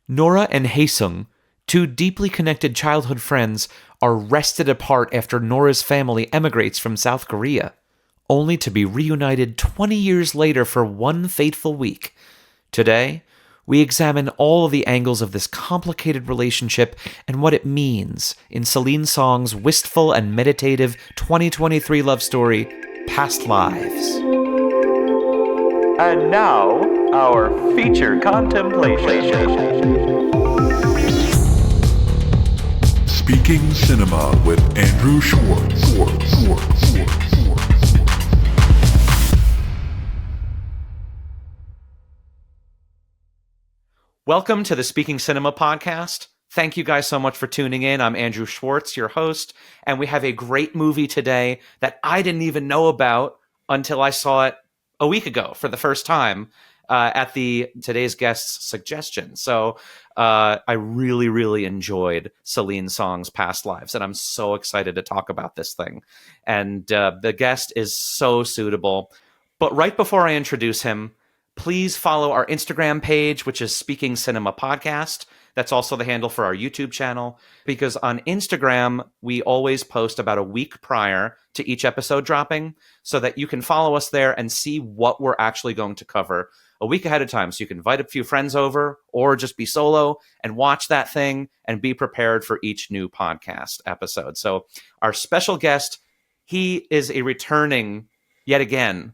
Nora and Haesung, two deeply connected childhood friends, are wrested apart after Nora's family emigrates from South Korea, only to be reunited 20 years later for one fateful week. Today, we examine all of the angles of this complicated relationship and what it means in Celine Song's wistful and meditative 2023 love story, Past Lives. And now, our feature contemplation. Speaking Cinema with Andrew Schwartz. Welcome to the Speaking Cinema podcast. Thank you guys so much for tuning in. I'm Andrew Schwartz, your host, and we have a great movie today that I didn't even know about until I saw it a week ago for the first time at today's guest's suggestion. So I really enjoyed Celine Song's Past Lives, and I'm so excited to talk about this thing. And the guest is so suitable. But right before I introduce him, please follow our Instagram page, which is Speaking Cinema Podcast. That's also the handle for our YouTube channel, because on Instagram, we always post about a week prior to each episode dropping so that you can follow us there and see what we're actually going to cover a week ahead of time. So you can invite a few friends over or just be solo and watch that thing and be prepared for each new podcast episode. So our special guest, he is a returning, yet again,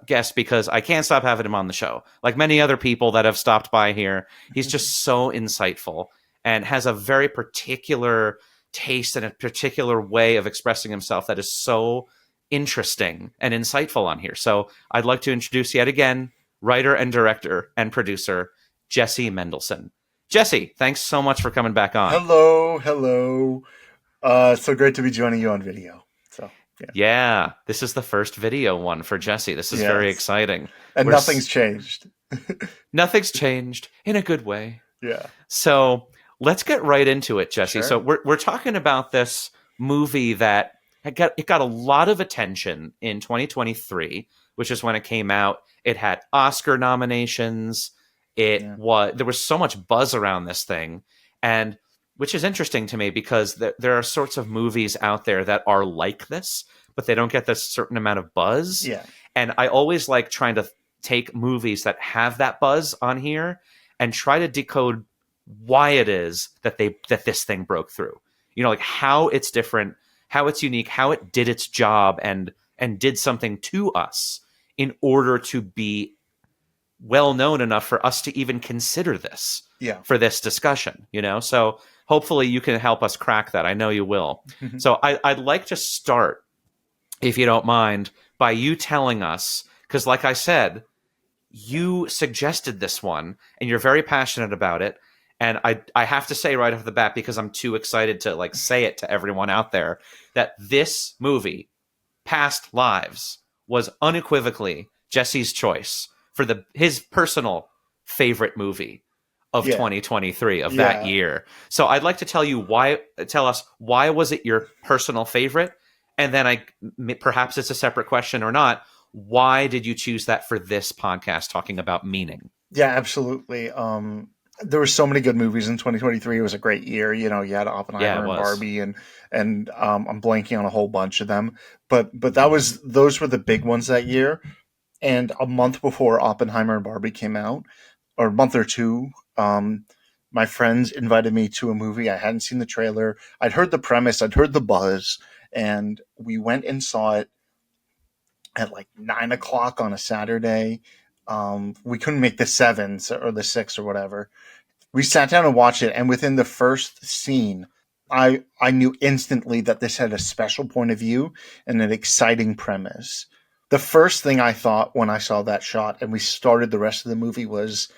guest, because I can't stop having him on the show. Like many other people that have stopped by here, he's just so insightful and has a very particular taste and a particular way of expressing himself that is so interesting and insightful on here. So I'd like to introduce yet again, writer and director and producer, Jesse Mendelsohn. Jesse, thanks so much for coming back on. Hello. So great to be joining you on video. Yeah, this is the first video one for Jesse. This is very exciting. And nothing's changed. Nothing's changed in a good way. Yeah. So let's get right into it, Jesse. Sure. So we're talking about this movie that got a lot of attention in 2023, which is when it came out. It had Oscar nominations. There was so much buzz around this thing, and which is interesting to me because there are sorts of movies out there that are like this, but they don't get this certain amount of buzz. Yeah. And I always like trying to take movies that have that buzz on here and try to decode why it is that this thing broke through. You know, like how it's different, how it's unique, how it did its job and did something to us in order to be well known enough for us to even consider this for this discussion, you know? So hopefully you can help us crack that. I know you will. So I'd like to start, if you don't mind, by you telling us, because like I said, you suggested this one and you're very passionate about it. And I have to say right off the bat, because I'm too excited to like say it to everyone out there, that this movie, Past Lives, was unequivocally Jesse's choice for his personal favorite movie of 2023 of that year. So I'd like to tell us why was it your personal favorite? And then perhaps it's a separate question or not. Why did you choose that for this podcast talking about meaning? Yeah, absolutely. There were so many good movies in 2023. It was a great year. You know, you had Oppenheimer and Barbie and I'm blanking on a whole bunch of them, but those were the big ones that year. And a month before Oppenheimer and Barbie came out, or a month or two, my friends invited me to a movie. I hadn't seen the trailer. I'd heard the premise. I'd heard the buzz. And we went and saw it at like 9:00 on a Saturday. We couldn't make the 7 or the 6 or whatever. We sat down and watched it. And within the first scene, I knew instantly that this had a special point of view and an exciting premise. The first thing I thought when I saw that shot and we started the rest of the movie was,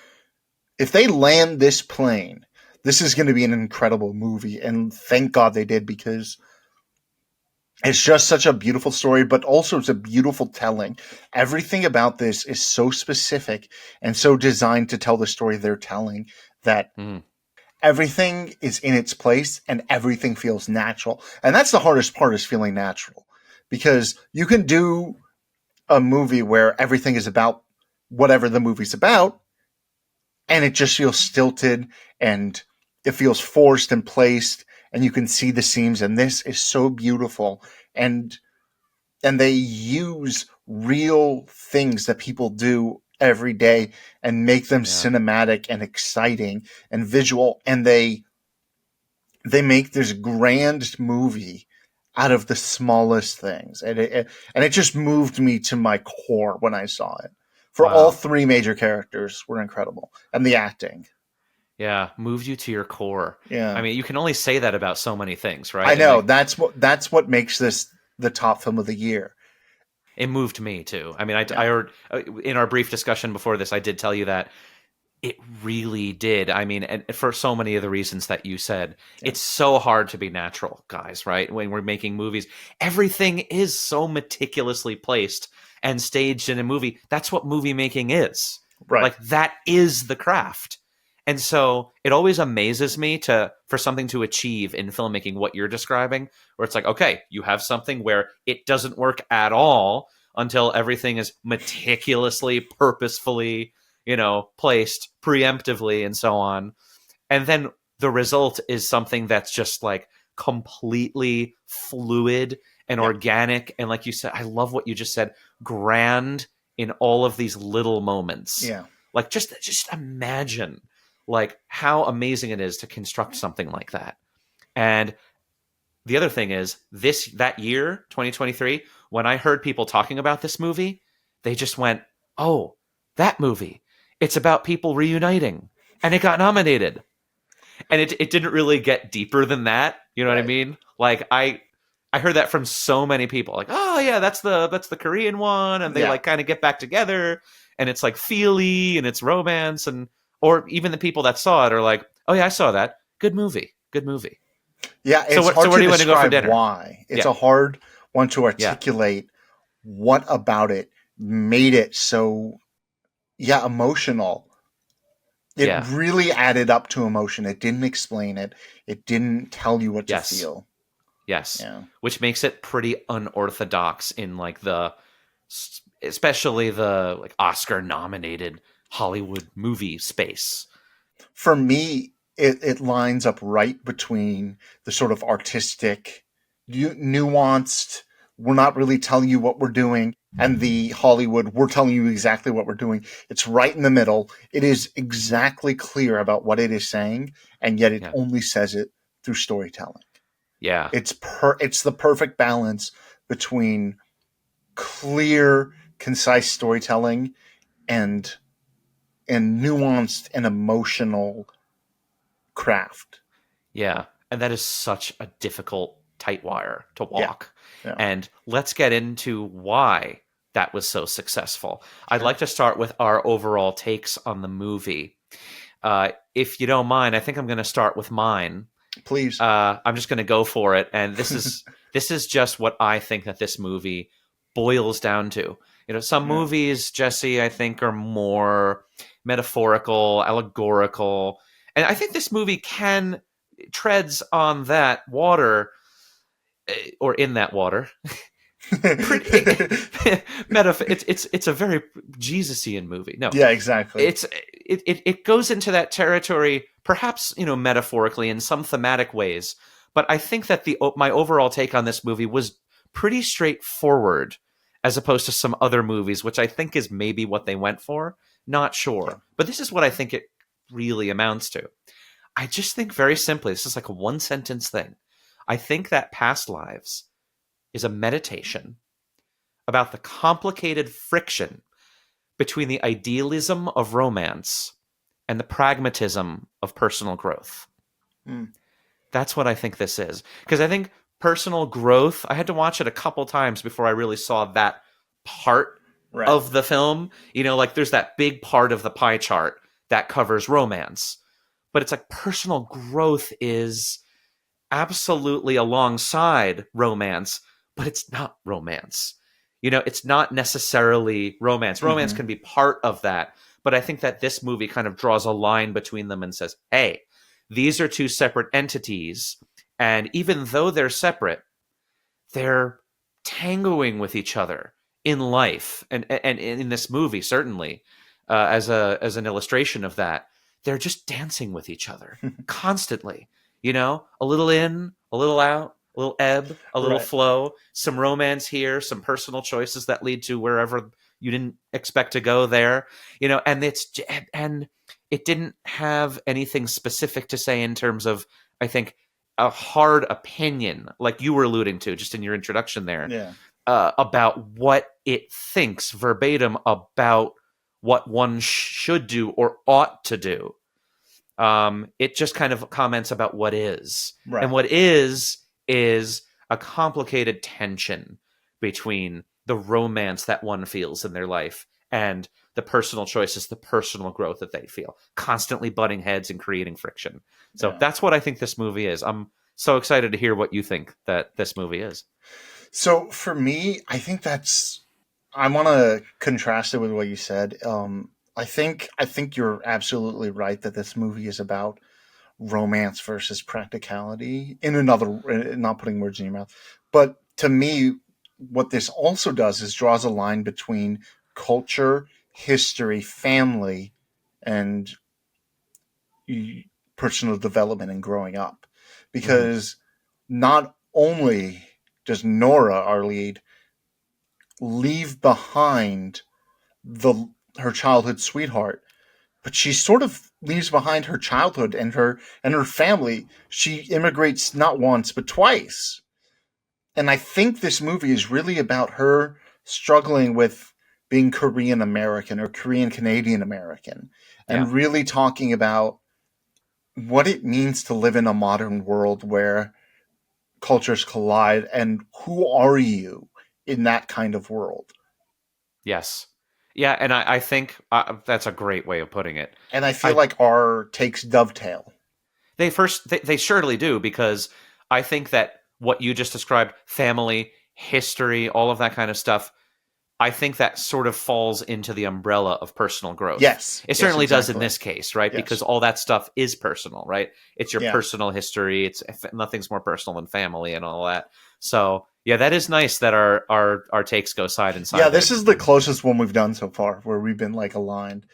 if they land this plane, this is going to be an incredible movie. And thank God they did, because it's just such a beautiful story, but also it's a beautiful telling. Everything about this is so specific and so designed to tell the story they're telling that everything is in its place and everything feels natural. And that's the hardest part, is feeling natural, because you can do a movie where everything is about whatever the movie's about, and it just feels stilted and it feels forced and placed, and you can see the seams, and this is so beautiful. And they use real things that people do every day and make them cinematic and exciting and visual, and they make this grand movie out of the smallest things, and it just moved me to my core when I saw it. For all three major characters were incredible, and the acting. Yeah, moved you to your core. Yeah, I mean, you can only say that about so many things, right? I know, that's what makes this the top film of the year. It moved me too. I mean, I heard in our brief discussion before this, I did tell you that it really did. I mean, and for so many of the reasons that you said, it's so hard to be natural, guys, right? When we're making movies, everything is so meticulously placed and staged in a movie. That's what movie making is. Right. Like, that is the craft. And so it always amazes me for something to achieve in filmmaking what you're describing, where it's like, okay, you have something where it doesn't work at all until everything is meticulously, purposefully, placed preemptively and so on. And then the result is something that's just like completely fluid and organic. And like you said, I love what you just said, grand in all of these little moments. Yeah. Like just imagine like how amazing it is to construct something like that. And the other thing is that year, 2023, when I heard people talking about this movie, they just went, "Oh, that movie. It's about people reuniting, and it got nominated." And it didn't really get deeper than that. You know what I mean? Like I heard that from so many people. Like, "Oh yeah, that's the Korean one," and they like kind of get back together, and it's like feely and it's romance, or even the people that saw it are like, "Oh yeah, I saw that. Good movie. Good movie." Yeah, it's hard where do you to want to go for describe dinner? why. It's a hard one to articulate what about it made it so emotional. It really added up to emotion. It didn't explain it. It didn't tell you what to feel. Yes. Yeah. Which makes it pretty unorthodox in like especially the like Oscar nominated Hollywood movie space. For me, it lines up right between the sort of artistic, nuanced, we're not really telling you what we're doing, and the Hollywood, we're telling you exactly what we're doing. It's right in the middle. It is exactly clear about what it is saying, and yet it only says it through storytelling. Yeah. It's the perfect balance between clear, concise storytelling and nuanced and emotional craft. Yeah. And that is such a difficult tight wire to walk. Yeah. And let's get into why that was so successful. Sure. I'd like to start with our overall takes on the movie. If you don't mind, I think I'm going to start with mine. Please. I'm just going to go for it. And this is just what I think that this movie boils down to. Some movies, Jesse, I think are more metaphorical, allegorical. And I think this movie treads on that water, or in that water. It's a very Jesus-ian movie. No, yeah, exactly. It goes into that territory, perhaps metaphorically in some thematic ways. But I think that my overall take on this movie was pretty straightforward, as opposed to some other movies, which I think is maybe what they went for. Not sure, but this is what I think it really amounts to. I just think very simply, this is like a one sentence thing. I think that Past Lives is a meditation about the complicated friction between the idealism of romance and the pragmatism of personal growth. That's what I think this is. Because I think personal growth, I had to watch it a couple times before I really saw that part of the film. Like there's that big part of the pie chart that covers romance. But it's like personal growth is absolutely alongside romance, but it's not romance. It's not necessarily romance. Romance can be part of that. But I think that this movie kind of draws a line between them and says, hey, these are two separate entities. And even though they're separate, they're tangoing with each other in life. And in this movie, certainly, as an illustration of that. they're just dancing with each other constantly. You know, a little in, a little out, a little ebb, a little flow, some romance here, some personal choices that lead to wherever you didn't expect to go there, you know, and it didn't have anything specific to say in terms of, I think, a hard opinion, like you were alluding to just in your introduction there, about what it thinks verbatim about what one should do or ought to do. It just kind of comments about what is. Right. And what is a complicated tension between the romance that one feels in their life and the personal choices, the personal growth that they feel, constantly butting heads and creating friction. So that's what I think this movie is. I'm so excited to hear what you think that this movie is. So for me, I think I want to contrast it with what you said. I think you're absolutely right that this movie is about romance versus practicality. Not putting words in your mouth, but to me, what this also does is draws a line between culture, history, family, and personal development and growing up. Because not only does Nora, our lead, leave behind her childhood sweetheart, but she sort of leaves behind her childhood and her family. She immigrates not once but twice. And I think this movie is really about her struggling with being Korean American or Korean Canadian American, and really talking about what it means to live in a modern world where cultures collide, and who are you in that kind of world. Yes. Yeah, and I think that's a great way of putting it. And I feel like our takes dovetail. They surely do, because I think that what you just described, family, history, all of that kind of stuff, I think that sort of falls into the umbrella of personal growth. Yes. It certainly does in this case, right? Yes. Because all that stuff is personal, right? It's your personal history. Nothing's more personal than family and all that. So, yeah, that is nice that our takes go side and side. Yeah, this is the closest one we've done so far where we've been like aligned.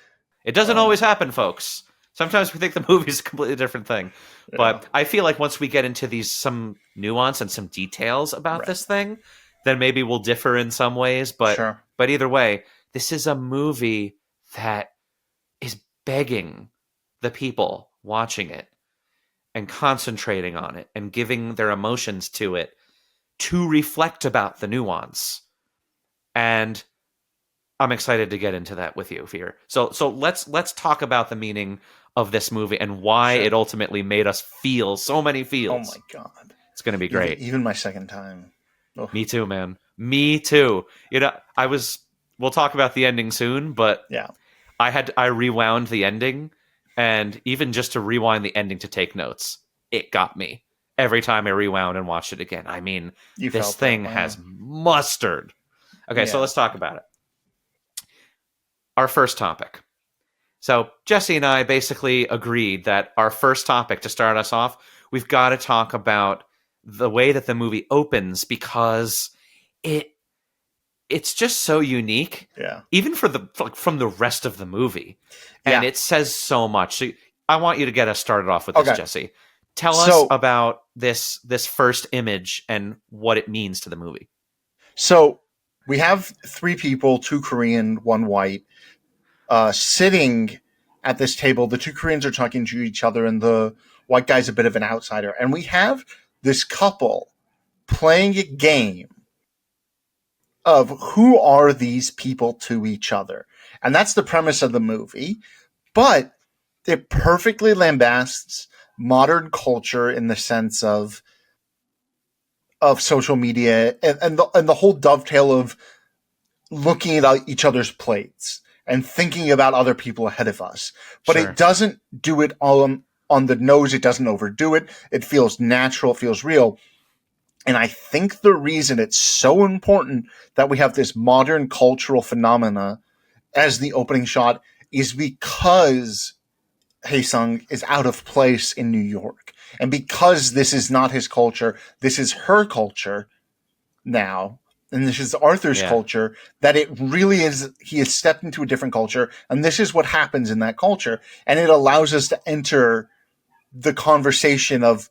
It doesn't always happen, folks. Sometimes we think the movie is a completely different thing. But I feel like once we get into some nuance and some details about this thing, then maybe we'll differ in some ways. But but either way, this is a movie that is begging the people watching it and concentrating on it and giving their emotions to it to reflect about the nuance. And I'm excited to get into that with you here. So let's talk about the meaning of this movie and why it ultimately made us feel so many feels. Oh my God. It's going to be great. Even my second time. Oh. Me too, man. Me too. You know, we'll talk about the ending soon, but I rewound the ending, and even just to rewind the ending to take notes, it got me every time I rewound and watched it again. I mean, this thing has mustard. Okay, so let's talk about it. Our first topic. So Jesse and I basically agreed that our first topic to start us off, we've got to talk about the way that the movie opens, because it's just so unique, even from the rest of the movie, and it says so much. So I want you to get us started off with this, Jesse. Tell us about this first image and what it means to the movie. So we have three people, two Korean, one white, sitting at this table. The two Koreans are talking to each other, and the white guy's a bit of an outsider. And we have this couple playing a game of who are these people to each other. And that's the premise of the movie. But it perfectly lambasts modern culture in the sense of social media and the whole dovetail of looking at each other's plates and thinking about other people ahead of us. But it doesn't do it all on the nose. It doesn't overdo it. It feels natural. It feels real. And I think the reason it's so important that we have this modern cultural phenomena as the opening shot is because Hae-sung is out of place in New York. And because this is not his culture, this is her culture now. and this is Arthur's Yeah. culture, that it really is, he has stepped into a different culture, and this is what happens in that culture. And it allows us to enter the conversation of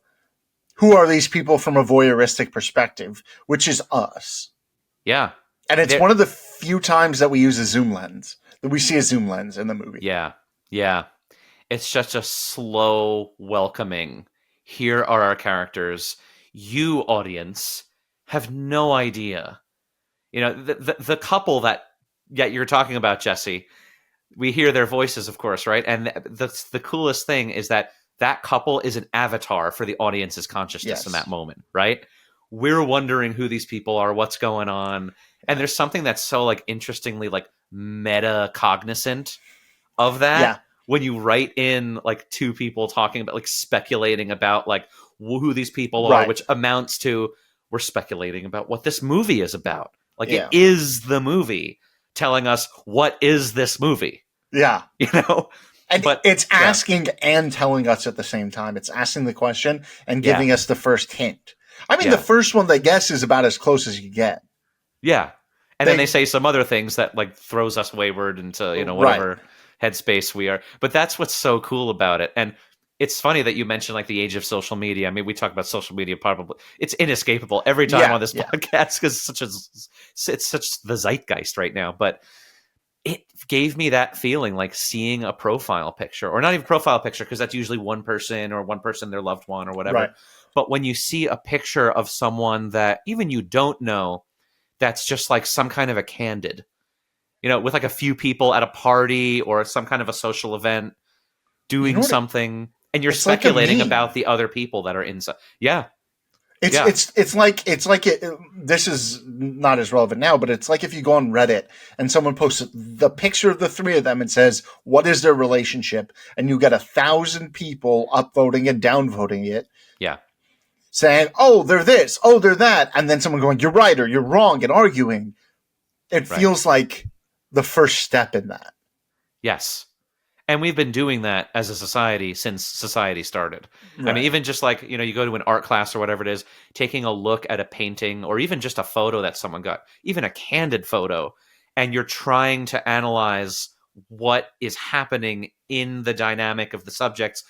who are these people from a voyeuristic perspective, which is us. Yeah. And it's one of the few times that we use a zoom lens, that we see a zoom lens in the movie. Yeah. Yeah. It's just a slow welcoming. Here are our characters. You, audience, have no idea. You know, the couple that you're talking about, Jesse, we hear their voices, of course, right? And the coolest thing is that couple is an avatar for the audience's consciousness in that moment, right? We're wondering who these people are, what's going on. And there's something that's so like interestingly like meta cognizant of that. Yeah. When you write in like two people talking about like speculating about like who these people are, which amounts to we're speculating about what this movie is about. Like it is the movie telling us what is this movie. Yeah. You know? And it's asking and telling us at the same time. It's asking the question and giving us the first hint. I mean, the first one, they guess, is about as close as you get. Yeah. And then they say some other things that like throws us wayward into, you know, whatever headspace we are. But that's what's so cool about it. And it's funny that you mentioned like the age of social media. I mean, we talk about social media probably. It's inescapable every time on this podcast because it's such the zeitgeist right now. But it gave me that feeling like seeing a profile picture, or not even profile picture, because that's usually one person, their loved one or whatever. Right. But when you see a picture of someone that even you don't know, that's just like some kind of a candid, you know, with like a few people at a party or some kind of a social event doing something, and you're speculating about the other people that are inside. Yeah. It's like this is not as relevant now, but it's like if you go on Reddit and someone posts the picture of the three of them and says, what is their relationship? And you get 1,000 people upvoting and downvoting it. Yeah. Saying, oh, they're this, oh, they're that. And then someone going, you're right, or you're wrong, and arguing. It feels like the first step in that. Yes. And we've been doing that as a society since society started. Right. I mean, even just like, you know, you go to an art class or whatever it is, taking a look at a painting or even just a photo that someone got, even a candid photo, and you're trying to analyze what is happening in the dynamic of the subjects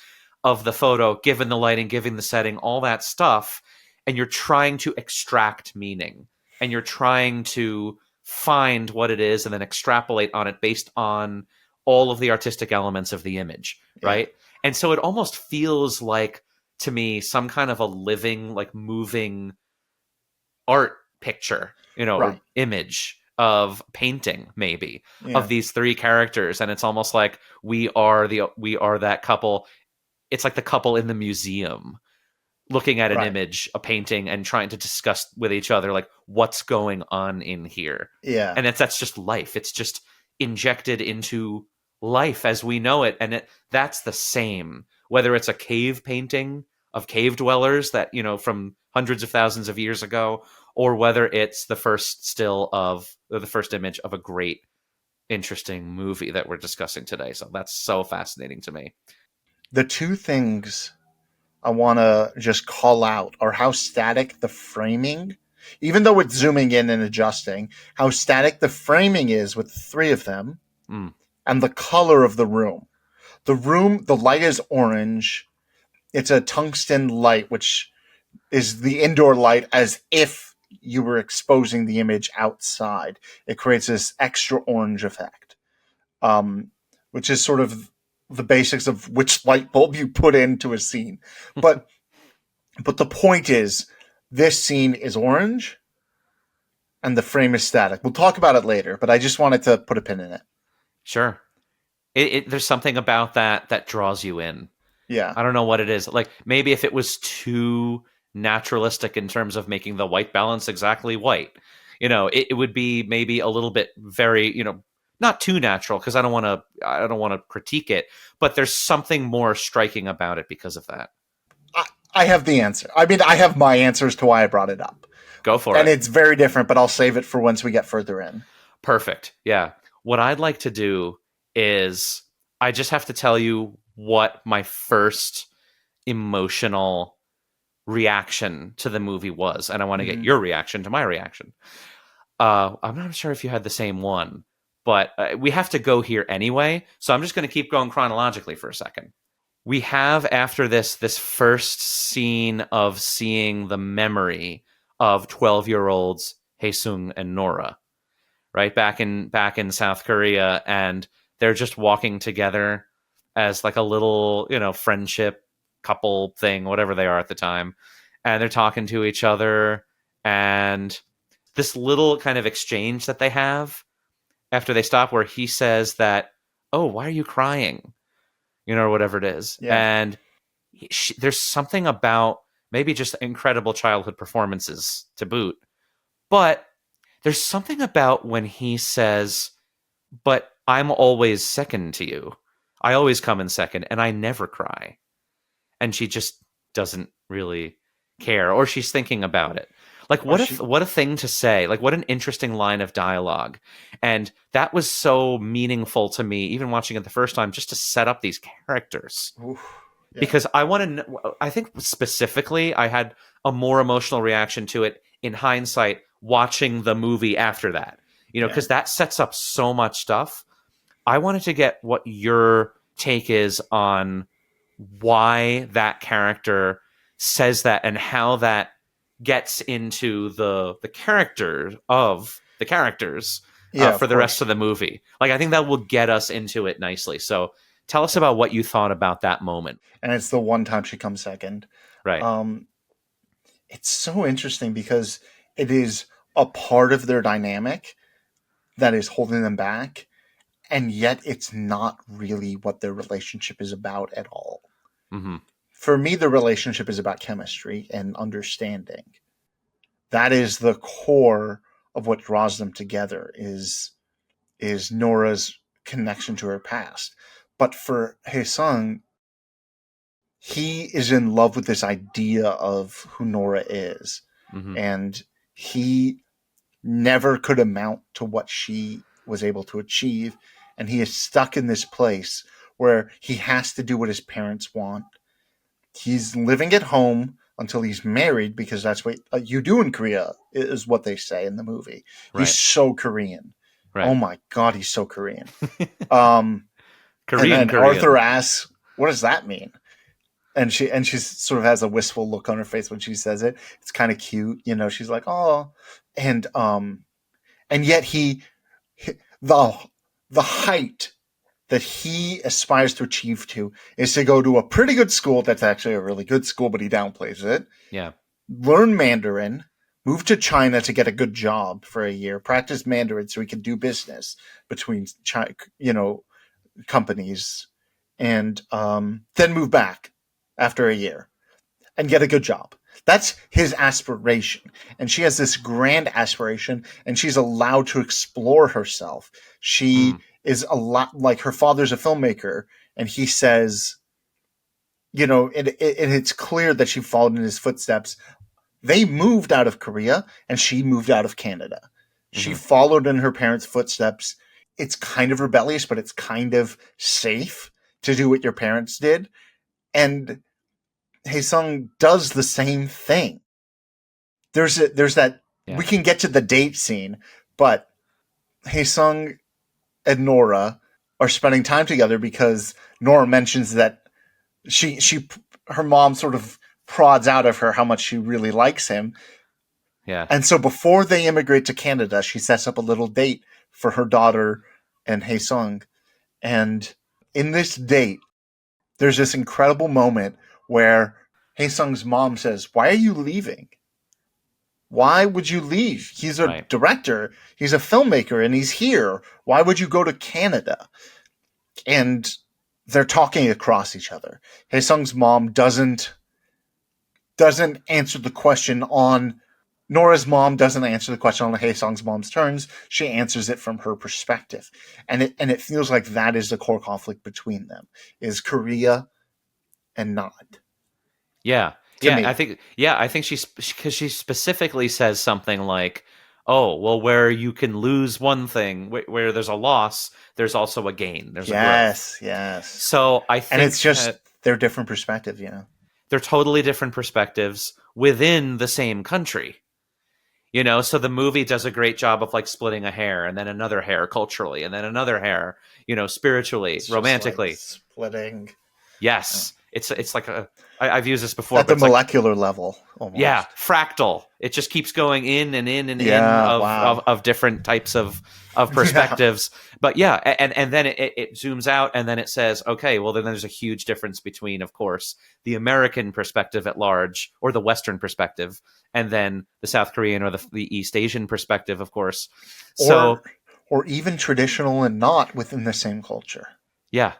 of the photo, given the lighting, given the setting, all that stuff. And you're trying to extract meaning, and you're trying to find what it is and then extrapolate on it based on all of the artistic elements of the image, right? And so it almost feels like, to me, some kind of a living, like moving art picture, you know, or image of painting, maybe, of these three characters. And it's almost like we are that couple. It's like the couple in the museum looking at an image, a painting, and trying to discuss with each other, like, what's going on in here. Yeah. And that's just life. It's just injected into life as we know it. And that's the same, whether it's a cave painting of cave dwellers that, you know, from hundreds of thousands of years ago, or whether it's the first still of, or the first image of a great, interesting movie that we're discussing today. So that's so fascinating to me. The two things I want to just call out are how static the framing, even though it's zooming in and adjusting, how static the framing is with the three of them. And the color of the room. The light is orange. It's a tungsten light, which is the indoor light, as if you were exposing the image outside. It creates this extra orange effect, which is sort of the basics of which light bulb you put into a scene. But the point is, this scene is orange, and the frame is static. We'll talk about it later, but I just wanted to put a pin in it. Sure. There's something about that draws you in. Yeah. I don't know what it is. Like, maybe if it was too naturalistic in terms of making the white balance exactly white, you know, it would be maybe a little bit very, you know, not too natural, because I don't want to critique it, but there's something more striking about it because of that. I have the answer. I mean, I have my answer as to why I brought it up. Go for it. And it's very different, but I'll save it for once we get further in. Perfect. Yeah. What I'd like to do is I just have to tell you what my first emotional reaction to the movie was. And I want to get your reaction to my reaction. I'm not sure if you had the same one, but we have to go here anyway. So I'm just going to keep going chronologically for a second. We have after this first scene of seeing the memory of 12-year-olds Haesung and Nora, right? Back in South Korea, and they're just walking together as like a little, friendship couple thing, whatever they are at the time. And they're talking to each other, and this little kind of exchange that they have after they stop where he says that, "Oh, why are you crying?" Or whatever it is. Yeah. And there's something about maybe just incredible childhood performances to boot. But there's something about when he says, "But I'm always second to you. I always come in second, and I never cry." And she just doesn't really care, or she's thinking about it. Like, what a thing to say. Like, what an interesting line of dialogue. And that was so meaningful to me, even watching it the first time, just to set up these characters. Oof, yeah. Because I think specifically, I had a more emotional reaction to it in hindsight, watching the movie after that. Because that sets up so much stuff. I wanted to get what your take is on why that character says that and how that gets into the character of the characters for the rest of the movie. Like, I think that will get us into it nicely. So tell us about what you thought about that moment. And it's the one time she comes second. Right. It's so interesting because it is a part of their dynamic that is holding them back. And yet it's not really what their relationship is about at all. Mm-hmm. For me, the relationship is about chemistry and understanding. That is the core of what draws them together is Nora's connection to her past. But for Haesung, he is in love with this idea of who Nora is. Mm-hmm. And he never could amount to what she was able to achieve. And he is stuck in this place where he has to do what his parents want. He's living at home until he's married, because that's what you do in Korea, is what they say in the movie. Right. He's so Korean. Right. Oh my God, he's so Korean. Korean. Arthur asks, "What does that mean?" And she sort of has a wistful look on her face when she says it. It's kind of cute, she's like, "Oh," and yet the height that he aspires to achieve to is to go to a pretty good school. That's actually a really good school, but he downplays it. Yeah. Learn Mandarin, move to China to get a good job for a year, practice Mandarin so he can do business between, companies, and then move back after a year and get a good job. That's his aspiration. And she has this grand aspiration, and she's allowed to explore herself. She is a lot like her father's a filmmaker, and he says, it's clear that she followed in his footsteps. They moved out of Korea, and she moved out of Canada. Mm-hmm. She followed in her parents' footsteps. It's kind of rebellious, but it's kind of safe to do what your parents did. And Haesung does the same thing. There's that, we can get to the date scene, but Haesung and Nora are spending time together because Nora mentions that her mom sort of prods out of her how much she really likes him. Yeah. And so before they immigrate to Canada, she sets up a little date for her daughter and Haesung. And in this date, there's this incredible moment where Haesung's mom says, "Why are you leaving? Why would you leave? He's a director. He's a filmmaker, and he's here. Why would you go to Canada?" And they're talking across each other. Haesung's mom doesn't answer the question on Nora's mom doesn't answer the question on Haesung's mom's terms. She answers it from her perspective. And it feels like that is the core conflict between them, is Korea and not. Yeah. I think she specifically says something like, "Oh, well, where you can lose one thing, where there's a loss, there's also a gain. There's a growth." Yes. So I think, and it's just their different perspectives, They're totally different perspectives within the same country. So the movie does a great job of like splitting a hair and then another hair culturally and then another hair, spiritually, It's romantically. just like splitting. Yes. It's like I've used this before, At but the it's molecular level, almost. yeah, fractal. It just keeps going in and in and in wow. of different types of perspectives. But yeah, and then it zooms out and then it says, okay, well then there's a huge difference between, of course, the American perspective at large, or the Western perspective, and then the South Korean or the East Asian perspective, of course. Or even traditional and not within the same culture. Yeah.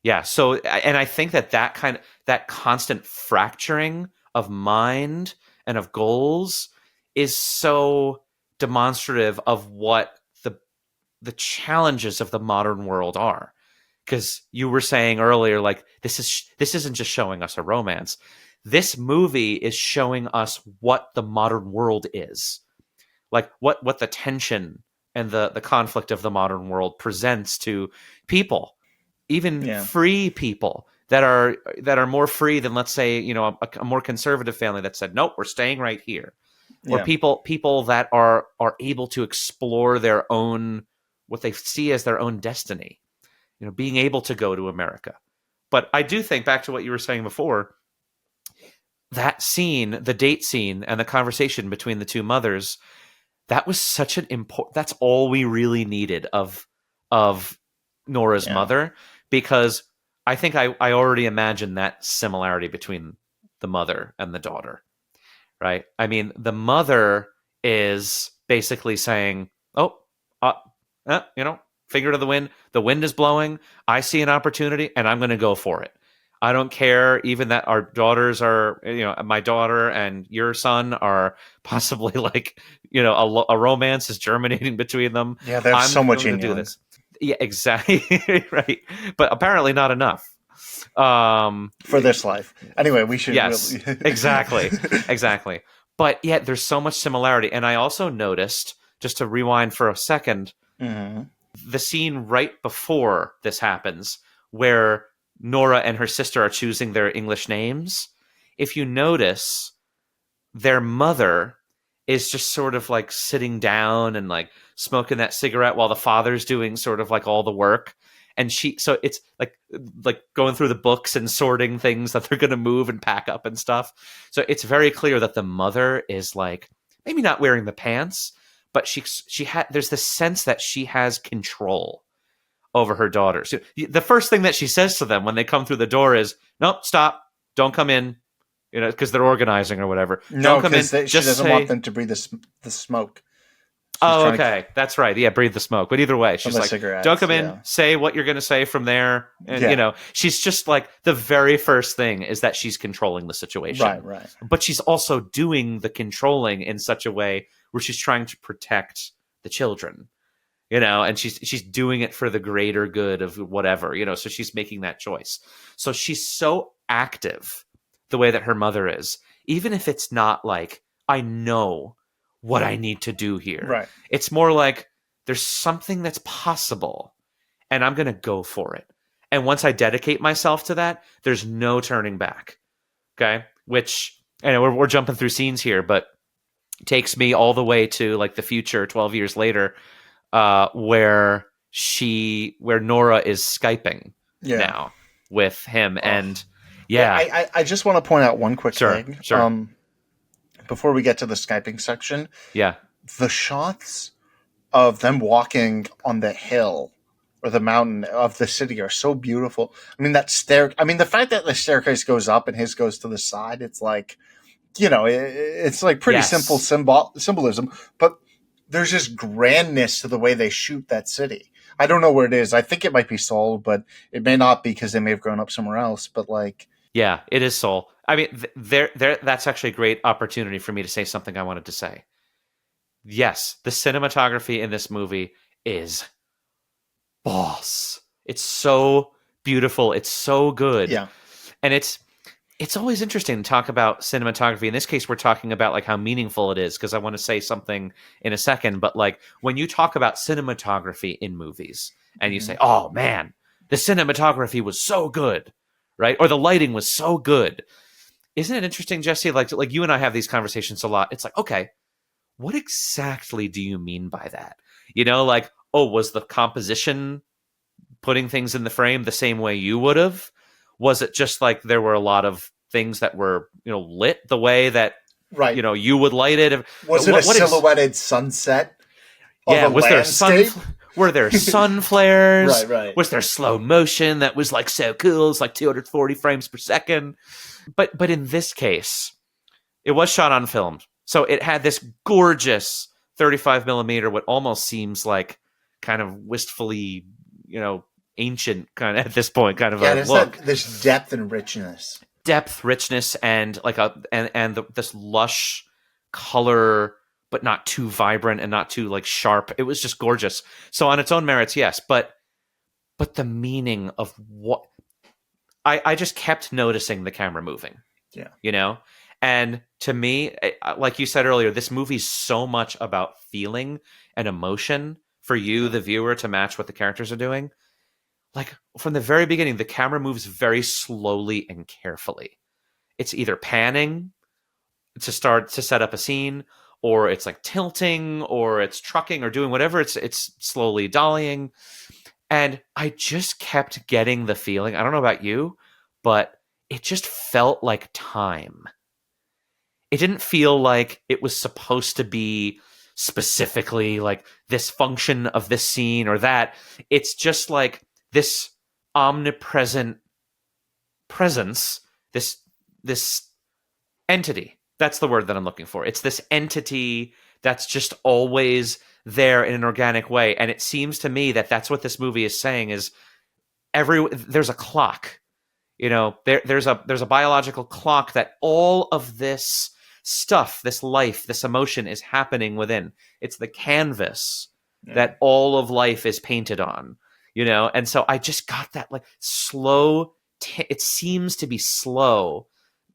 Yeah. So, and I think that constant fracturing of mind and of goals is so demonstrative of what the challenges of the modern world are. Because you were saying earlier, like, this isn't just showing us a romance. This movie is showing us what the modern world is, like what the tension and the conflict of the modern world presents to people, even free people that are more free than, let's say, a more conservative family that said, nope, we're staying right here. Or people that are able to explore their own, what they see as their own destiny, being able to go to America. But I do think, back to what you were saying before, that scene, the date scene and the conversation between the two mothers, that was such an important, that's all we really needed of Nora's mother, because I think I already imagined that similarity between the mother and the daughter, right? I mean, the mother is basically saying, oh, finger to the wind is blowing, I see an opportunity and I'm going to go for it. I don't care even that our daughters are, my daughter and your son are possibly like, a romance is germinating between them. Yeah, there's so much in do this. Yeah, exactly. Right. But apparently not enough. For this life. Anyway, we should. Yes, really... exactly. Exactly. But yet there's so much similarity. And I also noticed, just to rewind for a second, the scene right before this happens, where Nora and her sister are choosing their English names. If you notice, their mother is just sort of like sitting down and like smoking that cigarette while the father's doing sort of like all the work. And so it's like going through the books and sorting things that they're going to move and pack up and stuff. So it's very clear that the mother is like, maybe not wearing the pants, but there's this sense that she has control over her daughters. So the first thing that she says to them when they come through the door is, nope, stop, don't come in, because they're organizing or whatever. No, because she doesn't want them to breathe the smoke. Okay. That's right. Yeah, breathe the smoke. But either way, she's like, don't come in, say what you're going to say from there. And, she's just like, the very first thing is that she's controlling the situation. Right. But she's also doing the controlling in such a way where she's trying to protect the children. And she's doing it for the greater good of whatever, so she's making that choice. So she's so active the way that her mother is, even if it's not like, I know what I need to do here. Right. It's more like, there's something that's possible and I'm going to go for it. And once I dedicate myself to that, there's no turning back. Okay. Which, we're jumping through scenes here, but takes me all the way to like the future 12 years later, where Nora is Skyping now with him. And I just want to point out one quick thing. Sure. Before we get to the Skyping section. Yeah. The shots of them walking on the hill or the mountain of the city are so beautiful. I mean, the fact that the staircase goes up and his goes to the side, it's like, it's like pretty simple symbolism, but there's this grandness to the way they shoot that city. I don't know where it is. I think it might be Seoul, but it may not be because they may have grown up somewhere else. But like, yeah, it is Seoul. I mean, that's actually a great opportunity for me to say something I wanted to say. Yes, the cinematography in this movie is boss. It's so beautiful. It's so good. Yeah, and it's always interesting to talk about cinematography. In this case, we're talking about like how meaningful it is, because I want to say something in a second. But like, when you talk about cinematography in movies and you say, oh man, the cinematography was so good, right? Or the lighting was so good. Isn't it interesting, Jesse? Like you and I have these conversations a lot. It's like, okay, what exactly do you mean by that? You know, like, oh, was the composition putting things in the frame the same way you would have? Was it just like there were a lot of things that were, lit the way that, Right. You would light it? Was it a silhouetted sunset of Yeah, a was landscape? Were there sun flares? Right. Was there slow motion that was like so cool? It's like 240 frames per second. But in this case, it was shot on film. So it had this gorgeous 35 millimeter, what almost seems like kind of wistfully, ancient kind of at this point kind of a look. This depth and richness. Depth, richness, and like this lush color, but not too vibrant and not too like sharp. It was just gorgeous. So on its own merits, yes, but the meaning of what I just kept noticing the camera moving. Yeah. And to me, like you said earlier, this movie's so much about feeling and emotion for you, the viewer, to match what the characters are doing. Like from the very beginning, the camera moves very slowly and carefully. It's either panning to set up a scene, or it's like tilting, or it's trucking, or doing whatever. It's slowly dollying. And I just kept getting the feeling, I don't know about you, but it just felt like time. It didn't feel like it was supposed to be specifically like this function of this scene or that. It's just like this omnipresent presence, this entity. That's the word that I'm looking for. It's this entity that's just always there in an organic way. And it seems to me that that's what this movie is saying is there's a clock. There's a biological clock that all of this stuff, this life, this emotion is happening within. It's the canvas that all of life is painted on, and so I just got that like slow, it seems to be slow,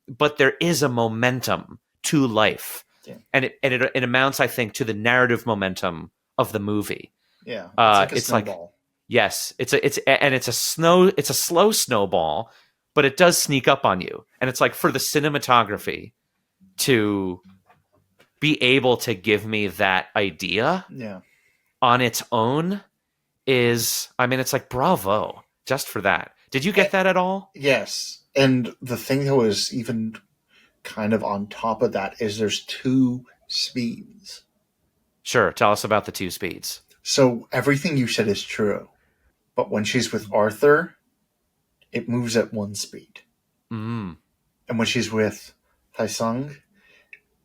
but there is a momentum to life. Yeah. And it amounts, I think, to the narrative momentum of the movie. Yeah. It's like a snowball. Yes, it's a slow snowball, but it does sneak up on you. And it's like for the cinematography to be able to give me that idea on its own is, I mean, it's like bravo just for that. Did you get that at all? Yes. And the thing that was even kind of on top of that is there's two speeds. Sure. Tell us about the two speeds. So everything you said is true. But when she's with Arthur, it moves at one speed. Mm. And when she's with Taesung,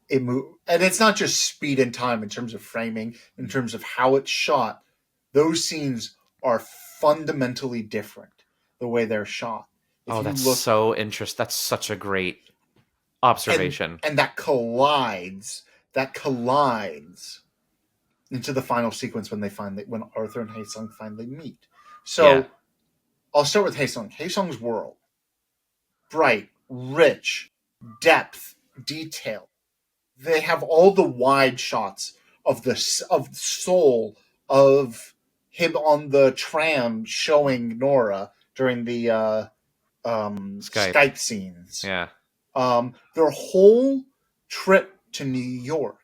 it moves. And it's not just speed and time in terms of framing, in terms of how it's shot. Those scenes are fundamentally different, the way they're shot. So interesting. That's such a great observation. And that collides into the final sequence when Arthur and Haesung finally meet. So I'll start with Haesung. Haesung's world. Bright, rich, depth, detail. They have all the wide shots of Seoul, of him on the tram showing Nora during the Skype scenes. Yeah. Their whole trip to New York,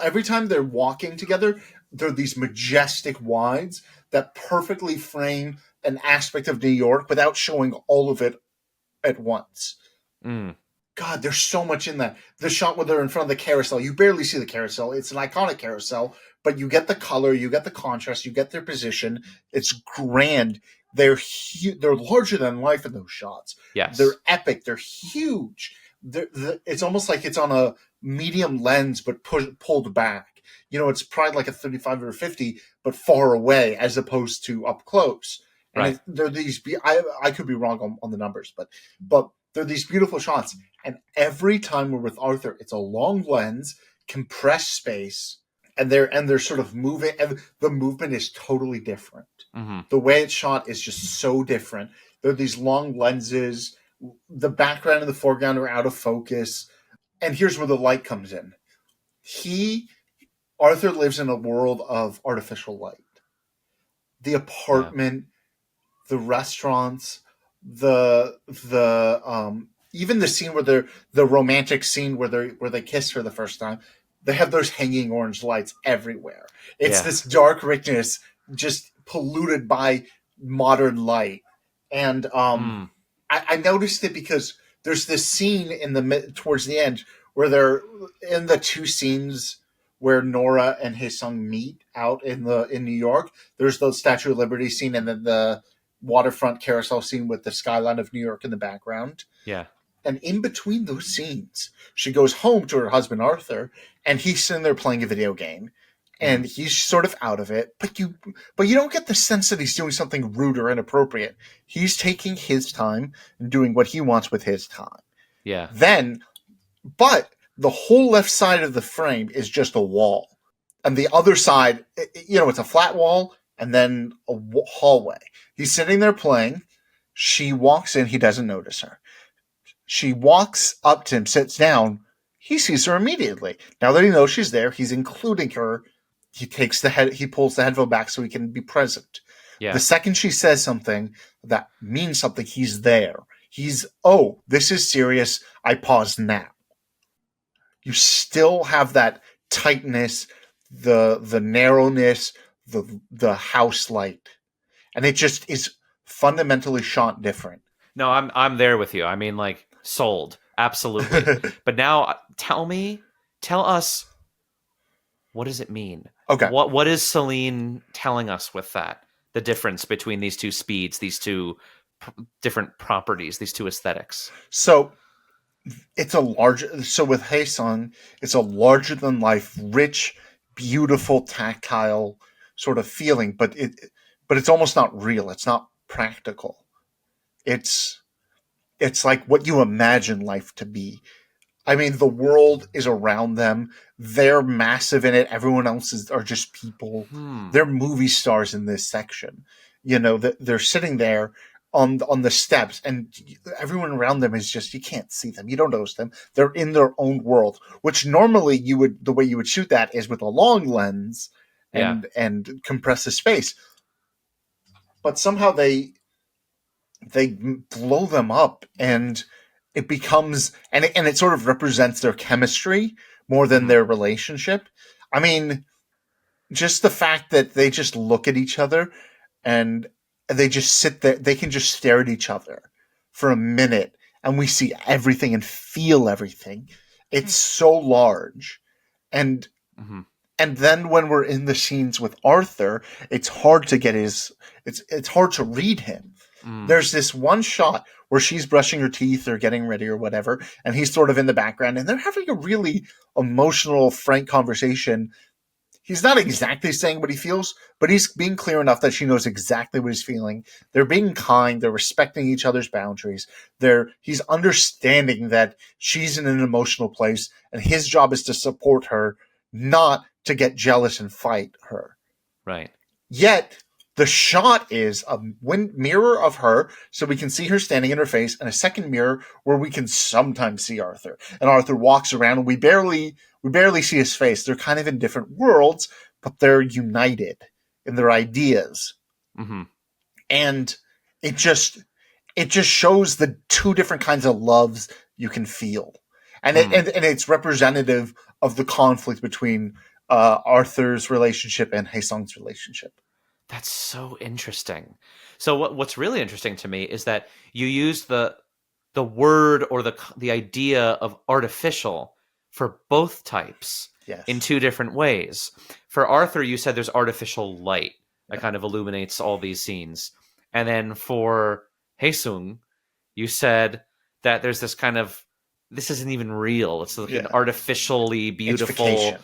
every time they're walking together, there are these majestic wides that perfectly frame an aspect of New York without showing all of it at once. Mm. God, there's so much in that. The shot where they're in front of the carousel, you barely see the carousel. It's an iconic carousel, but you get the color, you get the contrast, you get their position. It's grand. They're larger than life in those shots. Yes. They're epic. They're huge. It's almost like it's on a medium lens, but pulled back. It's probably like a 35 or a 50, but far away as opposed to up close. And right. They're these. I could be wrong on the numbers, but they're these beautiful shots. And every time we're with Arthur, it's a long lens, compressed space, and they're sort of moving. And the movement is totally different. Mm-hmm. The way it's shot is just so different. There are these long lenses. The background and the foreground are out of focus. And here's where the light comes in. Arthur lives in a world of artificial light. The apartment, the restaurants, the even the scene where the romantic scene where they kiss for the first time, they have those hanging orange lights everywhere. It's Yeah. this dark richness just polluted by modern light. And I noticed it because there's this scene in the towards the end where they're in the two scenes where Nora and Haesung meet out in New York. There's the Statue of Liberty scene and then the waterfront carousel scene with the skyline of New York in the background. Yeah. And in between those scenes, she goes home to her husband Arthur, and he's sitting there playing a video game, and he's sort of out of it. But you don't get the sense that he's doing something rude or inappropriate. He's taking his time and doing what he wants with his time. Yeah. But the whole left side of the frame is just a wall, and the other side, it's a flat wall and then a hallway. He's sitting there playing. She walks in. He doesn't notice her. She walks up to him, sits down. He sees her immediately. Now that he knows she's there, he's including her. He pulls the headphone back so he can be present. Yeah. The second she says something that means something, he's there. This is serious. I pause now. You still have that tightness, the narrowness, the house light. And it just is fundamentally shot different. No, I'm there with you. I mean, like, sold. Absolutely. But now tell us, what does it mean? Okay. What is Celine telling us with that? The difference between these two speeds, these two different properties, these two aesthetics. So with Haesung, it's a larger than life, rich, beautiful, tactile sort of feeling, but it's almost not real. It's not practical. It's like what you imagine life to be. I mean, the world is around them. They're massive in it. Everyone else are just people. They're movie stars in this section. They're sitting there on the steps, and everyone around them is just, you can't see them. You don't notice them. They're in their own world, which normally the way you would shoot that is with a long lens and compress the space. But somehow they blow them up, and it becomes, and it sort of represents their chemistry more than their relationship. I mean, just the fact that they just look at each other and they just sit there, they can just stare at each other for a minute, and we see everything and feel everything. It's so large. And then when we're in the scenes with Arthur, it's hard to get it's hard to read him. There's this one shot where she's brushing her teeth or getting ready or whatever, and he's sort of in the background, and they're having a really emotional, frank conversation. He's not exactly saying what he feels, but he's being clear enough that she knows exactly what he's feeling. They're being kind. They're respecting each other's boundaries. He's understanding that she's in an emotional place, and his job is to support her, not to get jealous and fight her. Right. Yet the shot is a mirror of her, so we can see her standing in her face, and a second mirror where we can sometimes see Arthur. And Arthur walks around, and we barely see his face. They're kind of in different worlds, but they're united in their ideas. And it just shows the two different kinds of loves you can feel, and it's representative of the conflict between Arthur's relationship and Haesung's relationship. That's so interesting. So what's really interesting to me is that you use the word or the idea of artificial for both types in two different ways. For Arthur, you said there's artificial light that kind of illuminates all these scenes. And then for Haesung, you said that there's this kind of, this isn't even real. It's like an artificially beautiful. It's vacation.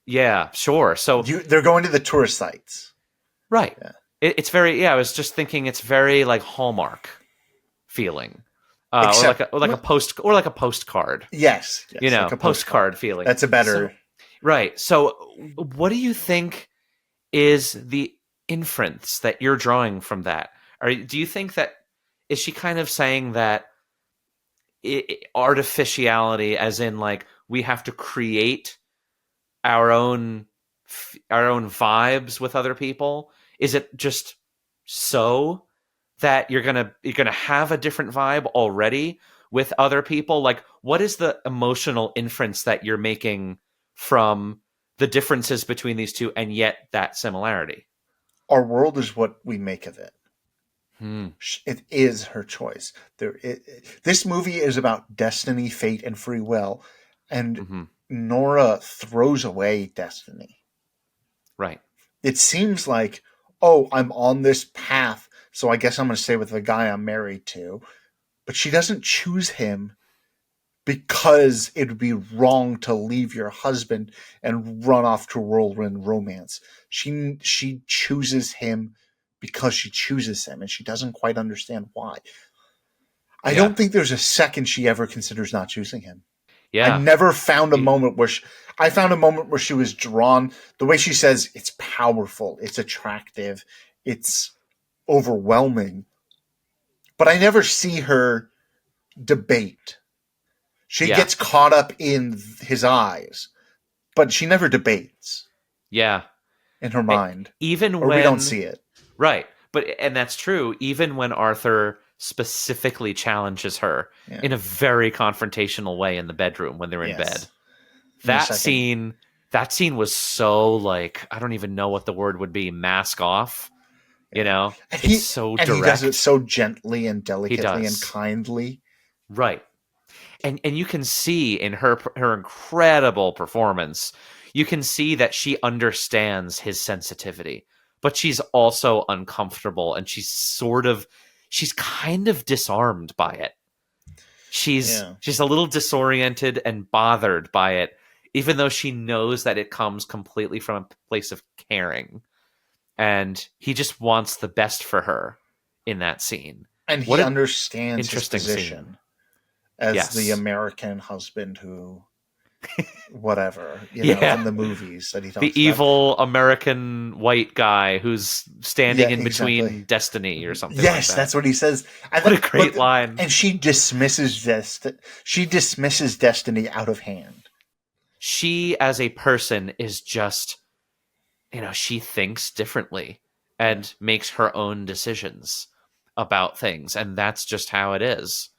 Yeah, sure. So they're going to the tourist sites. Right. Yeah. It's very, I was just thinking it's very like Hallmark feeling. Or like a postcard. Yes. Like a postcard feeling. That's a better. Right. So what do you think is the inference that you're drawing from that? Do you think that, is she kind of saying that artificiality, as in like we have to create our own vibes with other people? Is it just so that you're gonna have a different vibe already with other people? Like, what is the emotional inference that you're making from the differences between these two and yet that similarity. Our world is what we make of it. Hmm. It is her choice. This movie is about destiny, fate, and free will, and Nora throws away destiny. Right. It seems like, oh, I'm on this path, so I guess I'm going to stay with the guy I'm married to. But she doesn't choose him because it would be wrong to leave your husband and run off to whirlwind romance. She chooses him because she chooses him, and she doesn't quite understand why. I don't think there's a second she ever considers not choosing him. Yeah. I never found a moment where I found a moment where she was drawn. The way she says it's powerful, it's attractive, it's overwhelming. But I never see her debate. She gets caught up in his eyes, but she never debates. Yeah. In her mind. Even or when we don't see it. Right. And that's true, even when Arthur specifically challenges her in a very confrontational way in the bedroom when they're in bed. That scene was so, like, I don't even know what the word would be, mask off. You know? It's so direct. And he does it so gently and delicately and kindly. Right. And you can see in her incredible performance, you can see that she understands his sensitivity, but she's also uncomfortable, and she's kind of disarmed by it. She's a little disoriented and bothered by it, even though she knows that it comes completely from a place of caring. And he just wants the best for her in that scene. And he understands his position. Scene. As the American husband who, whatever, in the movies that he talks about. The evil American white guy who's standing in between destiny or something like that. Yes, that's what he says. What a great line. And she dismisses destiny out of hand. She, as a person, is just, she thinks differently and makes her own decisions about things. And that's just how it is.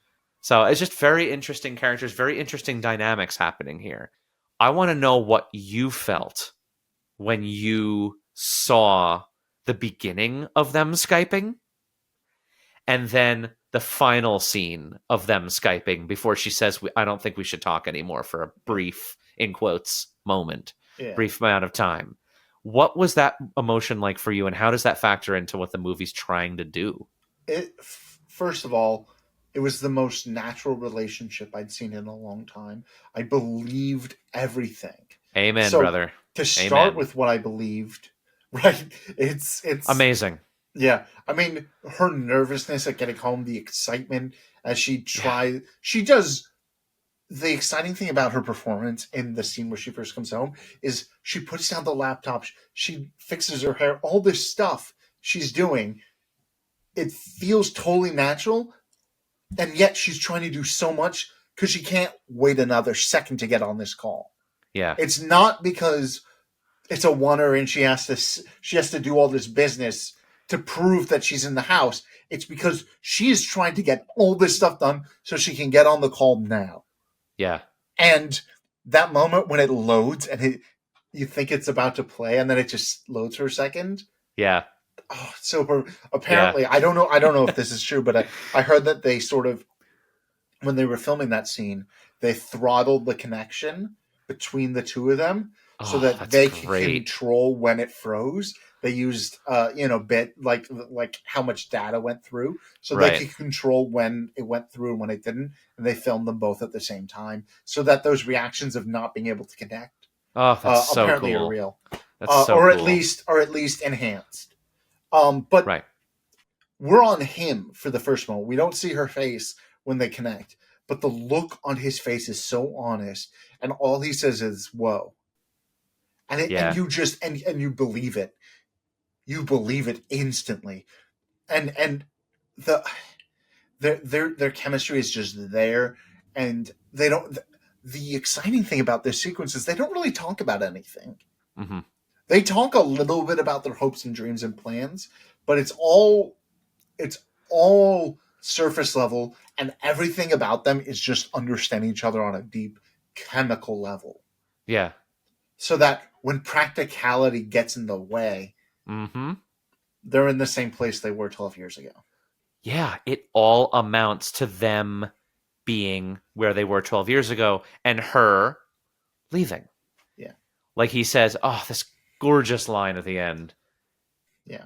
So it's just very interesting characters, very interesting dynamics happening here. I want to know what you felt when you saw the beginning of them Skyping and then the final scene of them Skyping before she says, I don't think we should talk anymore, for a brief, in quotes, moment, brief amount of time. What was that emotion like for you, and how does that factor into what the movie's trying to do? First of all, it was the most natural relationship I'd seen in a long time. I believed everything. Amen, brother. To start with what I believed, right? It's amazing. Yeah. I mean, her nervousness at getting home, the excitement as she tries. She does. The exciting thing about her performance in the scene where she first comes home is she puts down the laptop. She fixes her hair. All this stuff she's doing. It feels totally natural. And yet she's trying to do so much because she can't wait another second to get on this call. Yeah. It's not because it's a oneer and she has to do all this business to prove that she's in the house. It's because she is trying to get all this stuff done so she can get on the call now. Yeah. And that moment when it loads and you think it's about to play and then it just loads for a second. Yeah. Oh, so apparently, I don't know if this is true, but I heard that they sort of, when they were filming that scene, they throttled the connection between the two of them so that they could control when it froze. They used, bit like how much data went through, so they could control when it went through and when it didn't, and they filmed them both at the same time, so that those reactions of not being able to connect, apparently cool. are real, that's so or cool. at least enhanced. But we're on him for the first moment. We don't see her face when they connect, but the look on his face is so honest, and all he says is "whoa," and you just and you believe it. You believe it instantly, and their chemistry is just there, and they don't. The exciting thing about this sequence is they don't really talk about anything. Mm-hmm. They talk a little bit about their hopes and dreams and plans, but it's all surface level, and everything about them is just understanding each other on a deep chemical level. Yeah. so that when practicality gets in the way, they're in the same place they were 12 years ago. Yeah, it all amounts to them being where they were 12 years ago and her leaving. Yeah. Like he says, oh, this gorgeous line at the end. Yeah.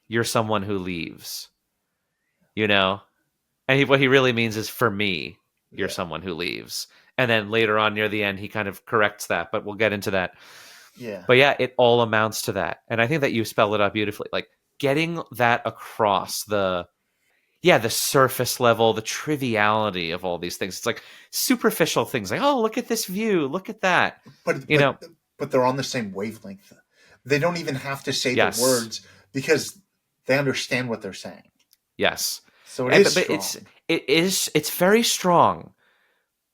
You're someone who leaves. You know? And what he really means is, for me, you're someone who leaves. And then later on near the end, he kind of corrects that, but we'll get into that. Yeah. But yeah, it all amounts to that. And I think that you spell it out beautifully. Like getting that across the surface level, the triviality of all these things. It's like superficial things like, oh, look at this view, look at that. But they're on the same wavelength. They don't even have to say the words because they understand what they're saying. Yes. So it's very strong.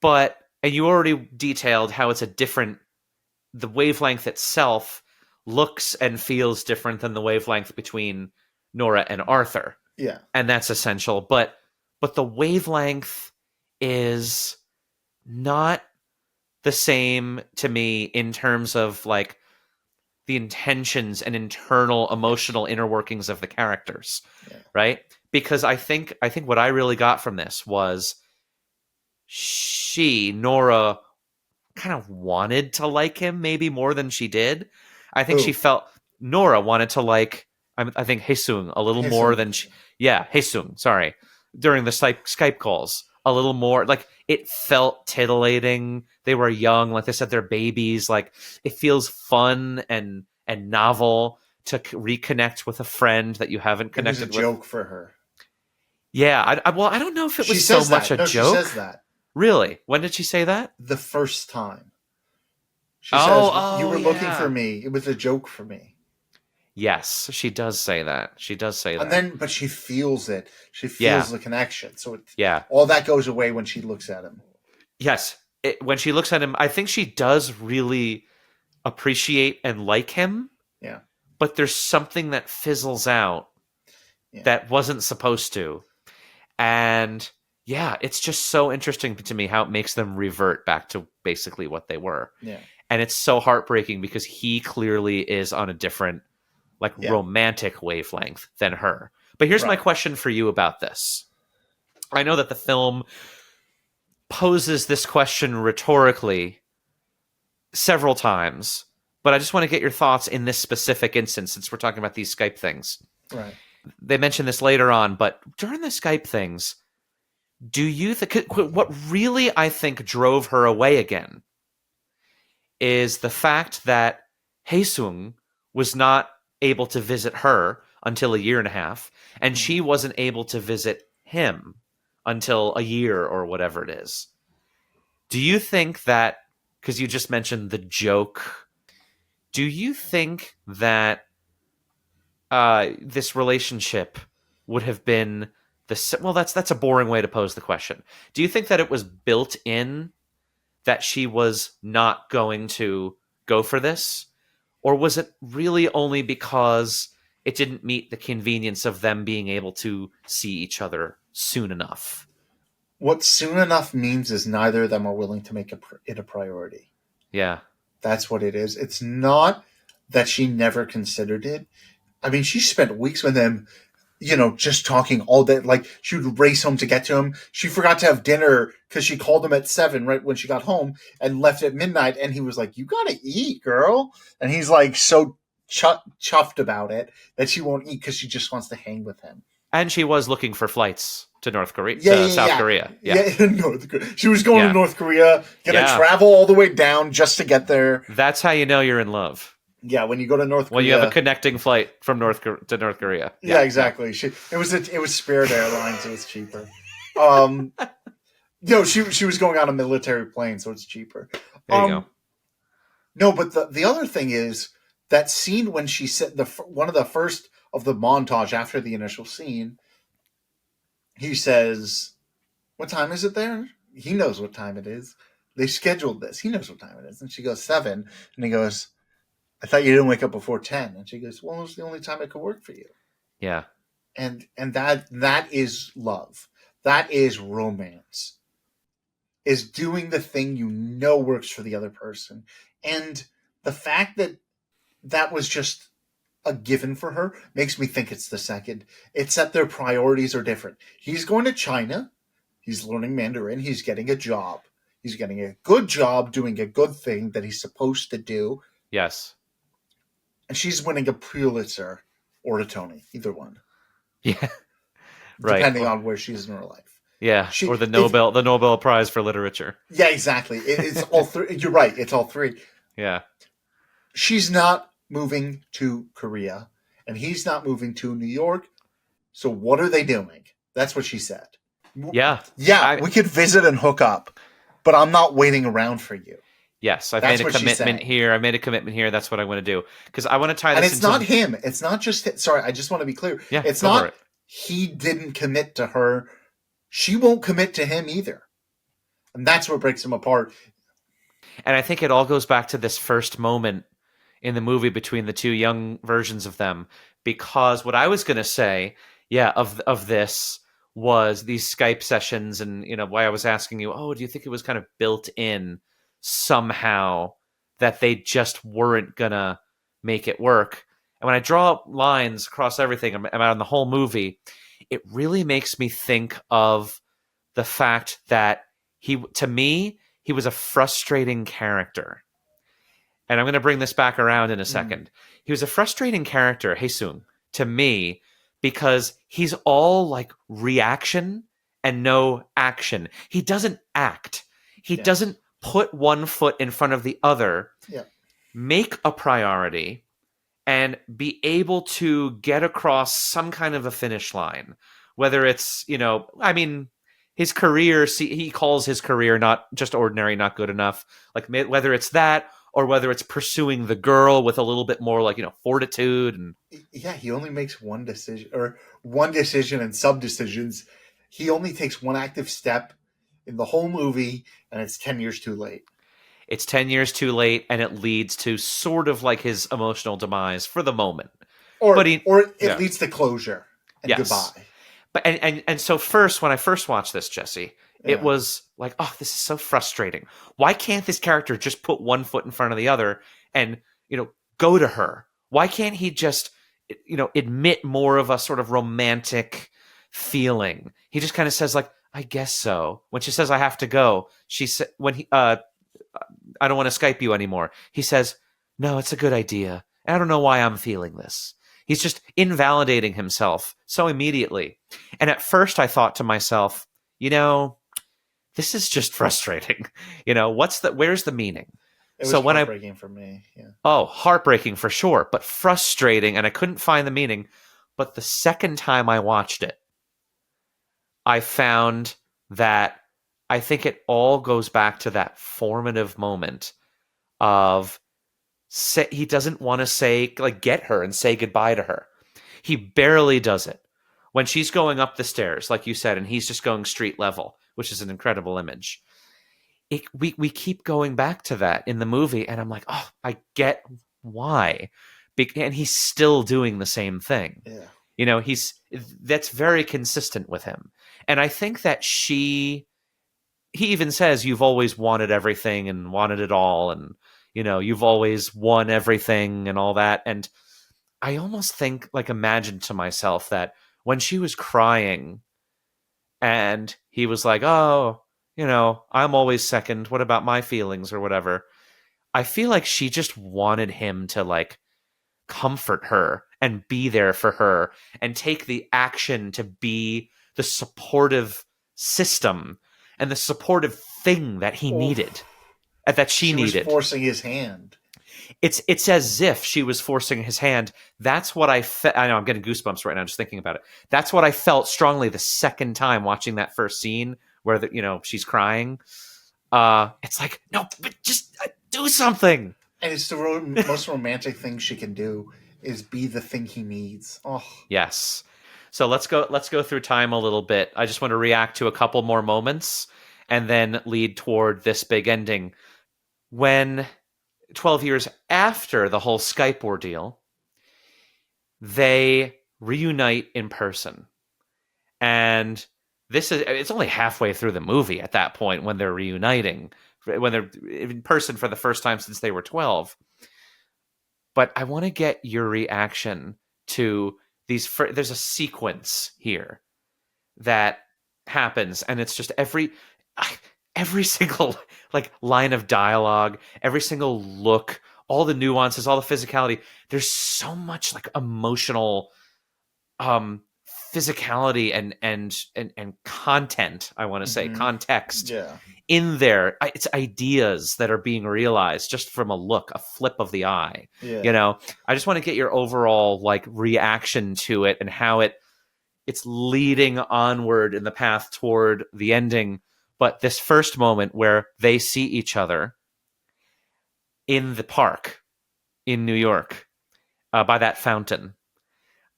But, and you already detailed how it's the wavelength itself looks and feels different than the wavelength between Nora and Arthur. Yeah. And that's essential. But the wavelength is not the same to me in terms of like the intentions and internal emotional inner workings of the characters. Yeah. Right? Because I think what I really got from this was Nora kind of wanted to like him maybe more than she did. I think she felt Nora wanted to like, I think Haesung a little more than Haesung, sorry, during the Skype calls a little more. Like it felt titillating. They were young, like they said, they're babies. Like it feels fun and novel to reconnect with a friend that you haven't connected with. It was a joke for her. Yeah, I don't know if it was so much a joke. She says that. Really? When did she say that? The first time. She says, you were looking for me. It was a joke for me. Yes, she does say that. But she feels it. She feels the connection. So all that goes away when she looks at him. Yes. When she looks at him, I think she does really appreciate and like him. Yeah. But there's something that fizzles out that wasn't supposed to. And yeah, it's just so interesting to me how it makes them revert back to basically what they were. Yeah. And it's so heartbreaking because he clearly is on a different romantic wavelength than her. But here's my question for you about this. I know that the film poses this question rhetorically several times, but I just want to get your thoughts in this specific instance since we're talking about these Skype things. Right. They mention this later on, but during the Skype things, do you think what really I think drove her away again is the fact that Haesung was not able to visit her until a year and a half, and she wasn't able to visit him until a year or whatever it is. Do you think that, because you just mentioned the joke, do you think that this relationship would have been that's a boring way to pose the question. Do you think that it was built in that she was not going to go for this? Or was it really only because it didn't meet the convenience of them being able to see each other soon enough? What soon enough means is neither of them are willing to make it a priority. Yeah. That's what it is. It's not that she never considered it. I mean, she spent weeks with him, just talking all day. Like, she would race home to get to him. She forgot to have dinner because she called him at 7 right when she got home and left at midnight. And he was like, you got to eat, girl. And he's like so chuffed about it that she won't eat because she just wants to hang with him. And she was looking for flights to South Korea. North Korea. She was going to North Korea, gonna travel all the way down just to get there. That's how you know you're in love. Yeah, when you go to North Korea. When you have a connecting flight from North Korea. Yeah, exactly. It was Spirit Airlines, so it's cheaper. She was going on a military plane, so it's cheaper. There you go. No, but the other thing is that scene when she said one of the first of the montage after the initial scene, he says, "What time is it there?" He knows what time it is. They scheduled this. He knows what time it is. And she goes, 7. And he goes, I thought you didn't wake up before 10. And she goes, well, it was the only time it could work for you. Yeah. And that is love. That is romance. Is doing the thing works for the other person And the fact that that was just a given for her makes me think it's the second. It's that their priorities are different. He's going to China. He's learning Mandarin. He's getting a job. He's getting a good job doing a good thing that he's supposed to do. Yes. And she's winning a Pulitzer or a Tony, either one. Yeah. Right. Depending on where she is in her life. Yeah. Or the Nobel Prize for Literature. Yeah, exactly. It's all three. You're right. It's all three. Yeah. She's not moving to Korea, and he's not moving to New York. So what are they doing? That's what she said. Yeah. Yeah, we could visit and hook up, but I'm not waiting around for you. Yes, I've made a commitment here. I made a commitment here. That's what I want to do. Because I want to tie this into... And it's not him. It's not just... Sorry, I just want to be clear. Yeah, it's not... He didn't commit to her. She won't commit to him either. And that's what breaks them apart. And I think it all goes back to this first moment in the movie between the two young versions of them. Because what I was going to say, of this was these Skype sessions, and why I was asking you, do you think it was kind of built in somehow that they just weren't going to make it work? And when I draw lines across everything about the whole movie, it really makes me think of the fact that to me, he was a frustrating character. And I'm going to bring this back around in a second. He was a frustrating character, Haesung, to me, because he's all like reaction and no action. He doesn't act. He doesn't put one foot in front of the other, make a priority, and be able to get across some kind of a finish line. Whether it's, his career, he calls his career not just ordinary, not good enough. Like whether it's that, or whether it's pursuing the girl with a little bit more like, fortitude. And he only makes one decision and sub-decisions. He only takes one active step in the whole movie, and it's 10 years too late. It's 10 years too late, and it leads to sort of like his emotional demise for the moment. Or it leads to closure and goodbye. But and so when I first watched this, Jesse, it was like, this is so frustrating. Why can't this character just put one foot in front of the other and, go to her? Why can't he just, admit more of a sort of romantic feeling? He just kind of says like, I guess so. When she says, I have to go, she said, I don't want to Skype you anymore. He says, no, it's a good idea. I don't know why I'm feeling this. He's just invalidating himself so immediately. And at first I thought to myself, this is just frustrating. Where's the meaning? It was heartbreaking for me. Yeah. Oh, heartbreaking for sure, but frustrating. And I couldn't find the meaning. But the second time I watched it, I found that I think it all goes back to that formative moment of he doesn't want to say, like, get her and say goodbye to her. He barely does it. When she's going up the stairs, like you said, and he's just going street level, which is an incredible image. We keep going back to that in the movie, and I'm like, I get why. And he's still doing the same thing. Yeah. That's very consistent with him. And I think that he even says, you've always wanted everything and wanted it all, and you've always won everything and all that. And I almost imagine to myself that when she was crying and he was like, I'm always second. What about my feelings or whatever? I feel like she just wanted him to like comfort her and be there for her and take the action to be the supportive system and the supportive thing that he needed. That she needed. Was forcing his hand. It's as if she was forcing his hand. That's what I felt. I know I'm getting goosebumps right now just thinking about it. That's what I felt strongly the second time watching that first scene where she's crying. It's like, no, but just do something. And it's the most romantic thing she can do is be the thing he needs. Oh, yes. So let's go through time a little bit. I just want to react to a couple more moments and then lead toward this big ending. When 12 years after the whole Skype ordeal, they reunite in person. And it's only halfway through the movie at that point when they're reuniting when they're in person for the first time since they were 12. But I want to get your reaction to these. There's a sequence here that happens, and it's just every single like line of dialogue, every single look, all the nuances, all the physicality. There's so much like emotional physicality and content, I want to say, context in there. It's ideas that are being realized just from a look, a flip of the eye. I just want to get your overall like reaction to it and how it's leading onward in the path toward the ending. But this first moment where they see each other in the park in New York by that fountain,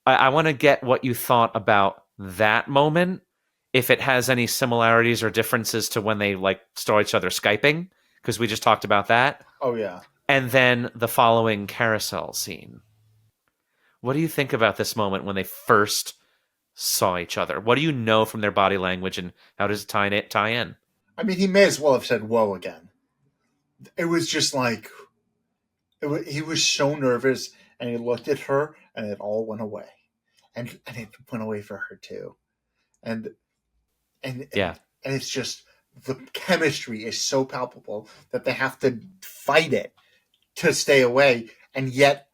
I want to get what you thought about that moment, if it has any similarities or differences to when they like saw each other Skyping, because we just talked about that. Oh, yeah. And then the following carousel scene. What do you think about this moment when they first saw each other? What do you know from their body language, and how does it tie in? I mean, he may as well have said "whoa" again. It was just like he was so nervous, and he looked at her, and it all went away, and it went away for her too, and it's just the chemistry is so palpable that they have to fight it to stay away, and yet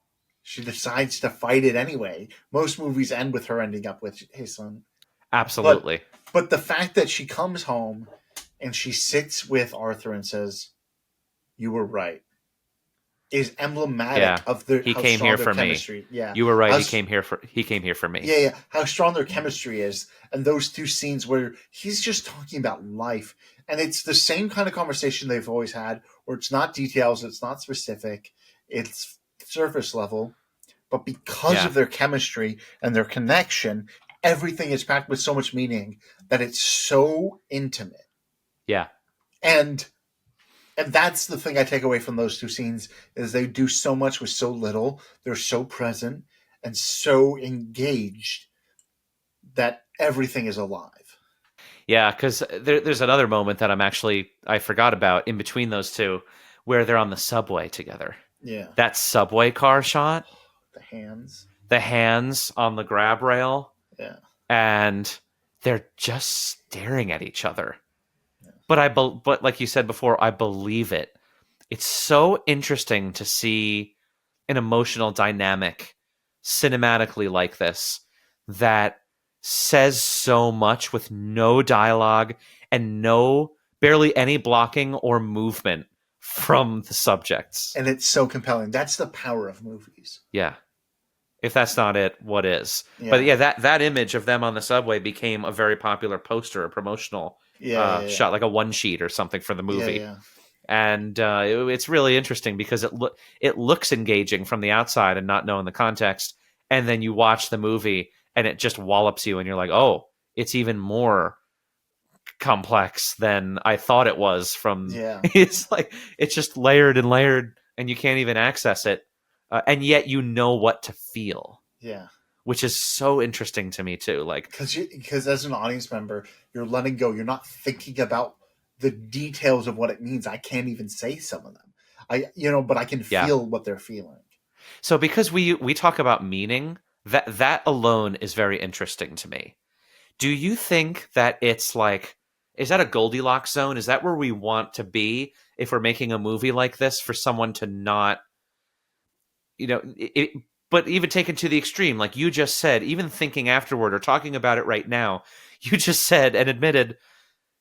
she decides to fight it anyway. Most movies end with her ending up with his son. Absolutely. But the fact that she comes home and she sits with Arthur and says, "You were right," is emblematic of their he came here for chemistry. Me. Yeah, you were right. He came here for me. Yeah. How strong their chemistry is, and those two scenes where he's just talking about life, and it's the same kind of conversation they've always had, where it's not details, it's not specific, it's surface level, but because of their chemistry and their connection, everything is packed with so much meaning that it's so intimate. Yeah. And that's the thing I take away from those two scenes, is they do so much with so little. They're so present and so engaged that everything is alive. Yeah, because there's another moment that I forgot about in between those two, where they're on the subway together. Yeah. That subway car shot. The hands on the grab rail. Yeah. And they're just staring at each other. Yeah. But like you said before, I believe it. It's so interesting to see an emotional dynamic cinematically like this that says so much with no dialogue and barely any blocking or movement from the subjects. And it's so compelling. That's the power of movies. Yeah. If that's not it, what is? Yeah. But yeah, that image of them on the subway became a very popular poster, a promotional shot, like a one sheet or something for the movie. Yeah. And it's really interesting because it looks engaging from the outside and not knowing the context. And then you watch the movie and it just wallops you and you're like, oh, it's even more complex than I thought it was. It's like, it's just layered and layered and you can't even access it. And yet you know what to feel. Yeah. Which is so interesting to me too. Like, because as an audience member, you're letting go. You're not thinking about the details of what it means. I can't even say some of them. But I can feel what they're feeling. So because we talk about meaning, that alone is very interesting to me. Do you think that it's like, is that a Goldilocks zone? Is that where we want to be if we're making a movie like this, for someone to not, but even taken to the extreme, like you just said, even thinking afterward or talking about it right now, you just said and admitted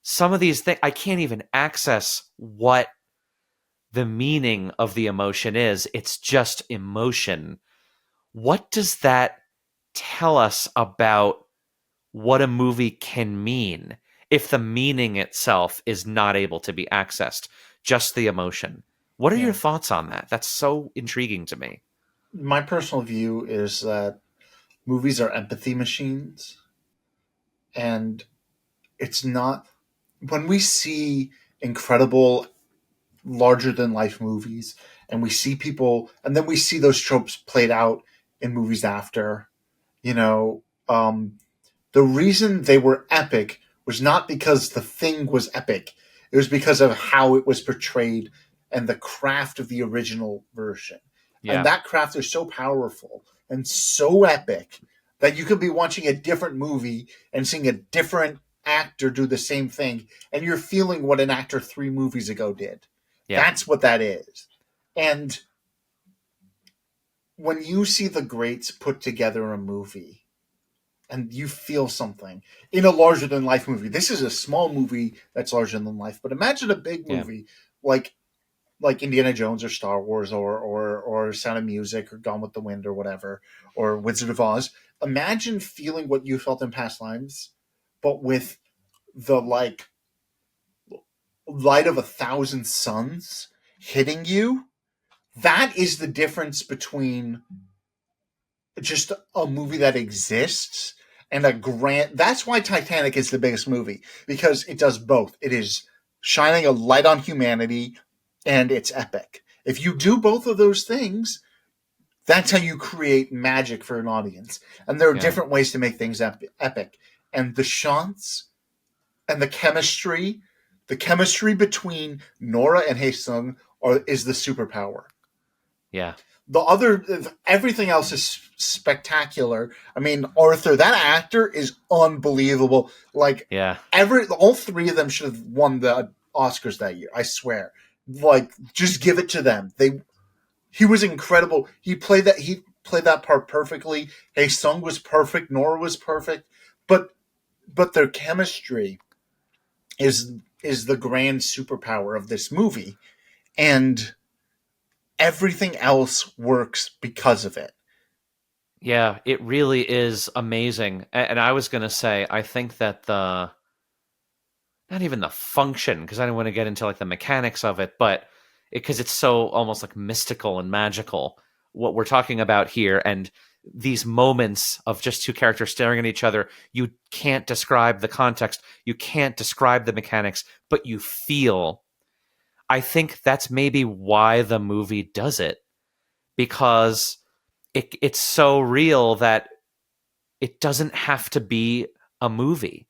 some of these things, I can't even access what the meaning of the emotion is. It's just emotion. What does that tell us about what a movie can mean if the meaning itself is not able to be accessed, just the emotion? What are your thoughts on that? That's so intriguing to me. My personal view is that movies are empathy machines. And it's not... When we see incredible, larger-than-life movies, and we see people... And then we see those tropes played out in movies after, the reason they were epic was not because the thing was epic. It was because of how it was portrayed and the craft of the original version. Yeah. And that craft is so powerful and so epic that you could be watching a different movie and seeing a different actor do the same thing, and you're feeling what an actor 3 movies ago did. Yeah. That's what that is. And when you see the greats put together a movie and you feel something in a larger than life movie, this is a small movie that's larger than life, but imagine a big movie like Indiana Jones or Star Wars or Sound of Music or Gone with the Wind or whatever, or Wizard of Oz. Imagine feeling what you felt in past lives, but with the like light of 1,000 suns hitting you. That is the difference between just a movie that exists and a grand. That's why Titanic is the biggest movie, because it does both. It is shining a light on humanity and it's epic. If you do both of those things, that's how you create magic for an audience. And there are different ways to make things epic. And the shots and the chemistry between Nora and Haesung is the superpower. Yeah. Everything else is spectacular. I mean, Arthur, that actor is unbelievable. Like, all 3 of them should have won the Oscars that year. I swear. Like, just give it to them. He was incredible. He played that part perfectly. Haesung was perfect. Nora was perfect. But their chemistry is the grand superpower of this movie, and everything else works because of it. Yeah, it really is amazing. And I was going to say, I think that not even the function, because I don't want to get into like the mechanics of it, but because it's so almost like mystical and magical, what we're talking about here, and these moments of just 2 characters staring at each other, you can't describe the context, you can't describe the mechanics, but you feel. I think that's maybe why the movie does it, because it's so real that it doesn't have to be a movie.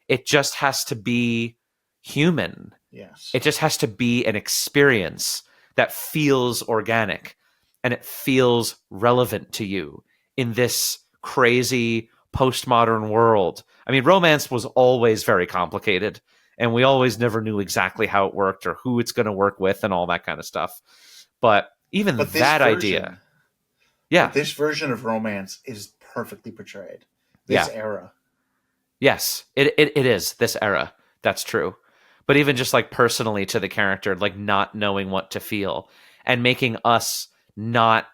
It just has to be human. Yes. It just has to be an experience that feels organic and it feels relevant to you in this crazy postmodern world. I mean, romance was always very complicated, and we always never knew exactly how it worked or who it's going to work with and all that kind of stuff. But even that idea. Yeah. This version of romance is perfectly portrayed. This era. Yes, it is this era. That's true. But even just like personally to the character, like not knowing what to feel and making us not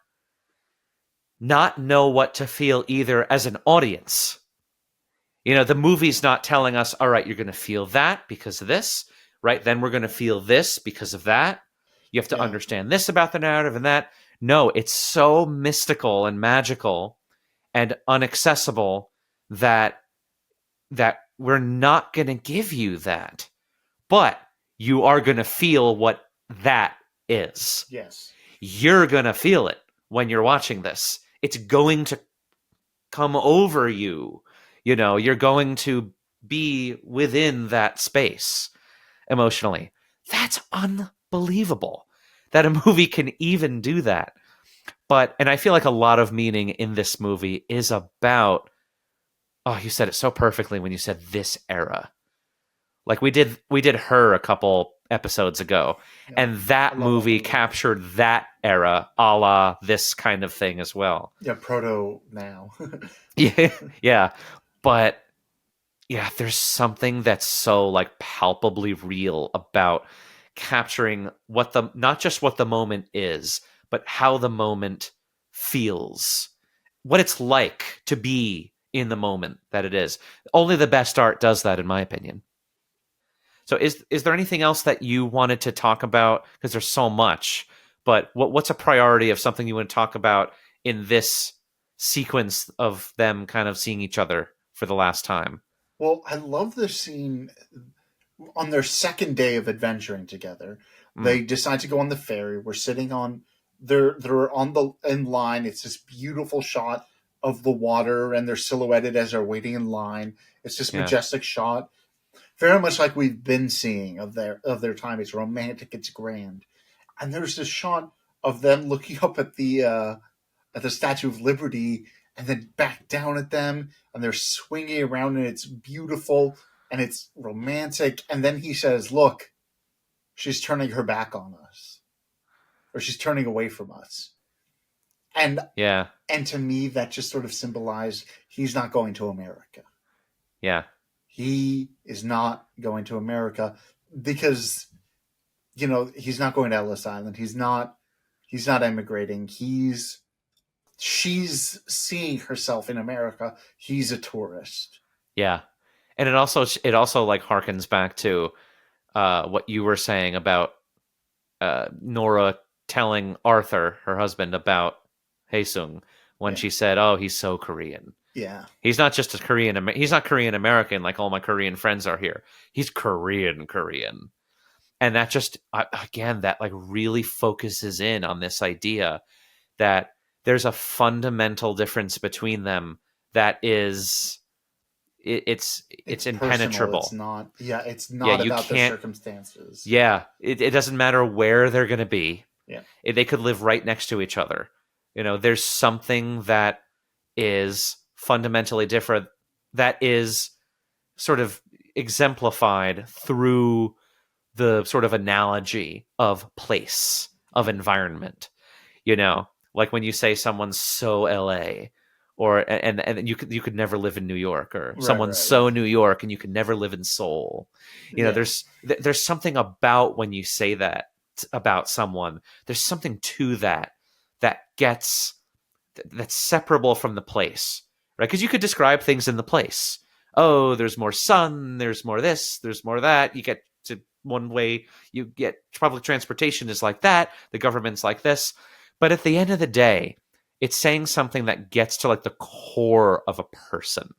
know what to feel either as an audience. You know, the movie's not telling us, all right, you're going to feel that because of this, right? Then we're going to feel this because of that. You have to understand this about the narrative and that. No, it's so mystical and magical and inaccessible that we're not going to give you that. But you are going to feel what that is. Yes. You're going to feel it when you're watching this. It's going to come over you. You know, you're going to be within that space emotionally. That's unbelievable that a movie can even do that. And I feel like a lot of meaning in this movie is about, you said it so perfectly when you said this era. Like we did Her a couple episodes ago, and that movie captured that era, a la this kind of thing as well. Yeah, proto now. yeah. But yeah, there's something that's so like palpably real about capturing not just what the moment is, but how the moment feels, what it's like to be in the moment that it is. Only the best art does that, in my opinion. So is there anything else that you wanted to talk about? Because there's so much, but what's a priority of something you want to talk about in this sequence of them kind of seeing each other for the last time? Well, I love the scene on their second day of adventuring together. They decide to go on the ferry. We're sitting on they're in line. It's this beautiful shot of the water, and they're silhouetted as they're waiting in line. It's this majestic shot. very much like we've been seeing of their time. It's romantic, it's grand, and there's this shot of them looking up at the Statue of Liberty and then back down at them, and they're swinging around, and it's beautiful and it's romantic. And then he says, "Look, she's turning her back on us, or she's turning away from us." And yeah, and to me, that just sort of symbolized he's not going to America. Yeah. He is not going to America because, he's not going to Ellis Island. He's not emigrating. She's seeing herself in America. He's a tourist. Yeah. And it also like harkens back to what you were saying about Nora telling Arthur, her husband, about Haesung when she said, "Oh, he's so Korean." Yeah. He's not just he's not Korean American like all my Korean friends are here. He's Korean. And that just, again, that like really focuses in on this idea that there's a fundamental difference between them that is, it's impenetrable. Personal. It's not about the circumstances. Yeah. It doesn't matter where they're going to be. Yeah. They could live right next to each other. There's something that is fundamentally different that is sort of exemplified through the sort of analogy of place, of environment. Like when you say someone's so LA, or and you could never live in New York, or someone's so New York and you could never live in Seoul. There's something about when you say that about someone, there's something to that that's separable from the place. Right? Because you could describe things in the place. Oh, there's more sun, there's more this, there's more that. You get to one way, you get public transportation is like that, the government's like this. But at the end of the day, it's saying something that gets to like the core of a person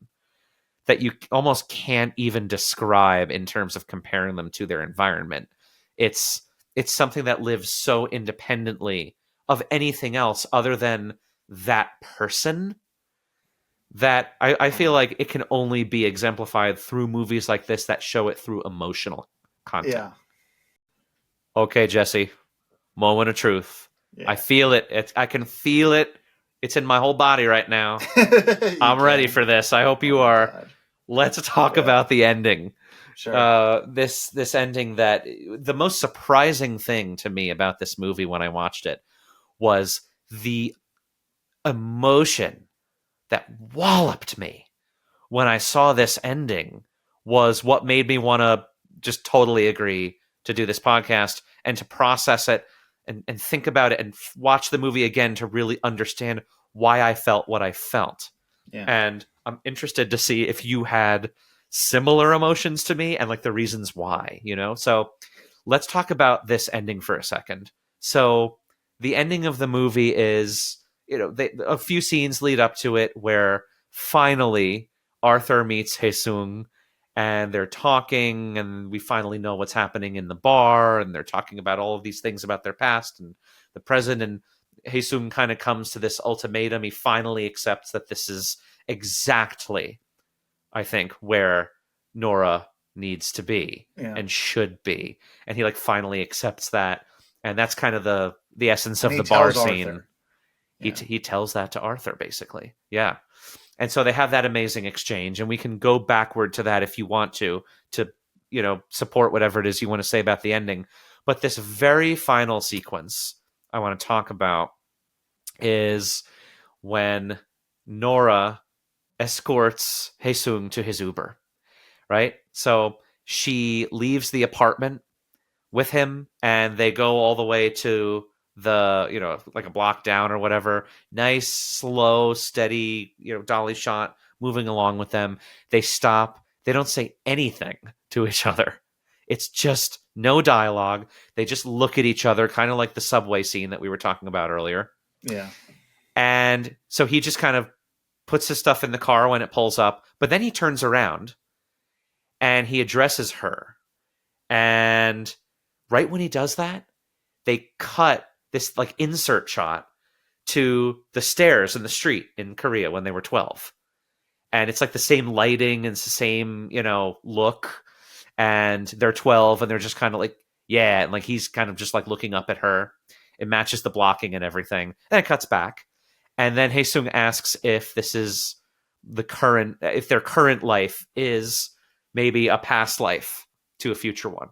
that you almost can't even describe in terms of comparing them to their environment. It's something that lives so independently of anything else other than that person, that I feel like it can only be exemplified through movies like this that show it through emotional content. Yeah. Okay, Jesse, moment of truth. Yeah. I feel it. I can feel it. It's in my whole body right now. I'm ready for this. I hope you are. God. Let's talk about the ending. Sure. This ending, that the most surprising thing to me about this movie when I watched it was the emotion that walloped me when I saw this ending, was what made me want to just totally agree to do this podcast and to process it and think about it and watch the movie again to really understand why I felt what I felt. Yeah. And I'm interested to see if you had similar emotions to me and like the reasons why, So let's talk about this ending for a second. So the ending of the movie is, a few scenes lead up to it where finally Arthur meets Haesung and they're talking, and we finally know what's happening in the bar, and they're talking about all of these things about their past and the present, and Haesung kind of comes to this ultimatum. He finally accepts that this is exactly, I think, where Nora needs to be and should be. And he finally accepts that. And that's kind of the essence of the bar scene. Yeah. He tells that to Arthur, basically. Yeah. And so they have that amazing exchange, and we can go backward to that if you want to support whatever it is you want to say about the ending. But this very final sequence I want to talk about is when Nora escorts Haesung to his Uber, right? So she leaves the apartment with him, and they go all the way to the, like a block down or whatever. Nice, slow, steady, dolly shot moving along with them. They stop. They don't say anything to each other. It's just no dialogue. They just look at each other, kind of like the subway scene that we were talking about earlier. Yeah. And so he just kind of puts his stuff in the car when it pulls up, but then he turns around and he addresses her. And right when he does that, they cut this insert shot to the stairs in the street in Korea when they were 12. And it's the same lighting and it's the same, look. and they're 12, and they're just kind of like, yeah, and like he's kind of just like looking up at her. It matches the blocking and everything. Then it cuts back, and then Haesung asks if this is if their current life is maybe a past life to a future one,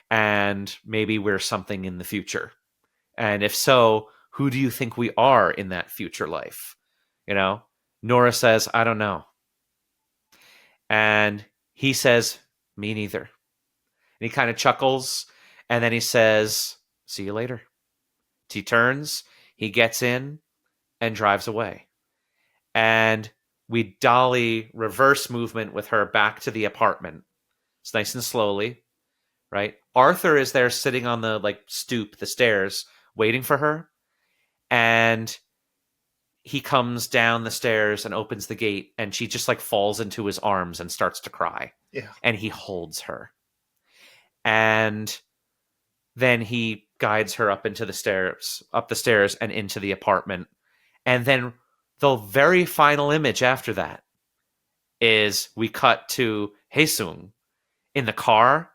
and maybe we're something in the future, and if so, who do you think we are in that future life? Nora says, I don't know. And he says, me neither. And he kind of chuckles, and then he says, see you later. He turns, he gets in, and drives away. And we dolly reverse movement with her back to the apartment. It's nice and slowly, right? Arthur is there sitting on the stoop, the stairs, waiting for her. And he comes down the stairs and opens the gate, and she just falls into his arms and starts to cry. Yeah. And he holds her. And then he guides her up the stairs and into the apartment. And then the very final image after that is we cut to Haesung in the car,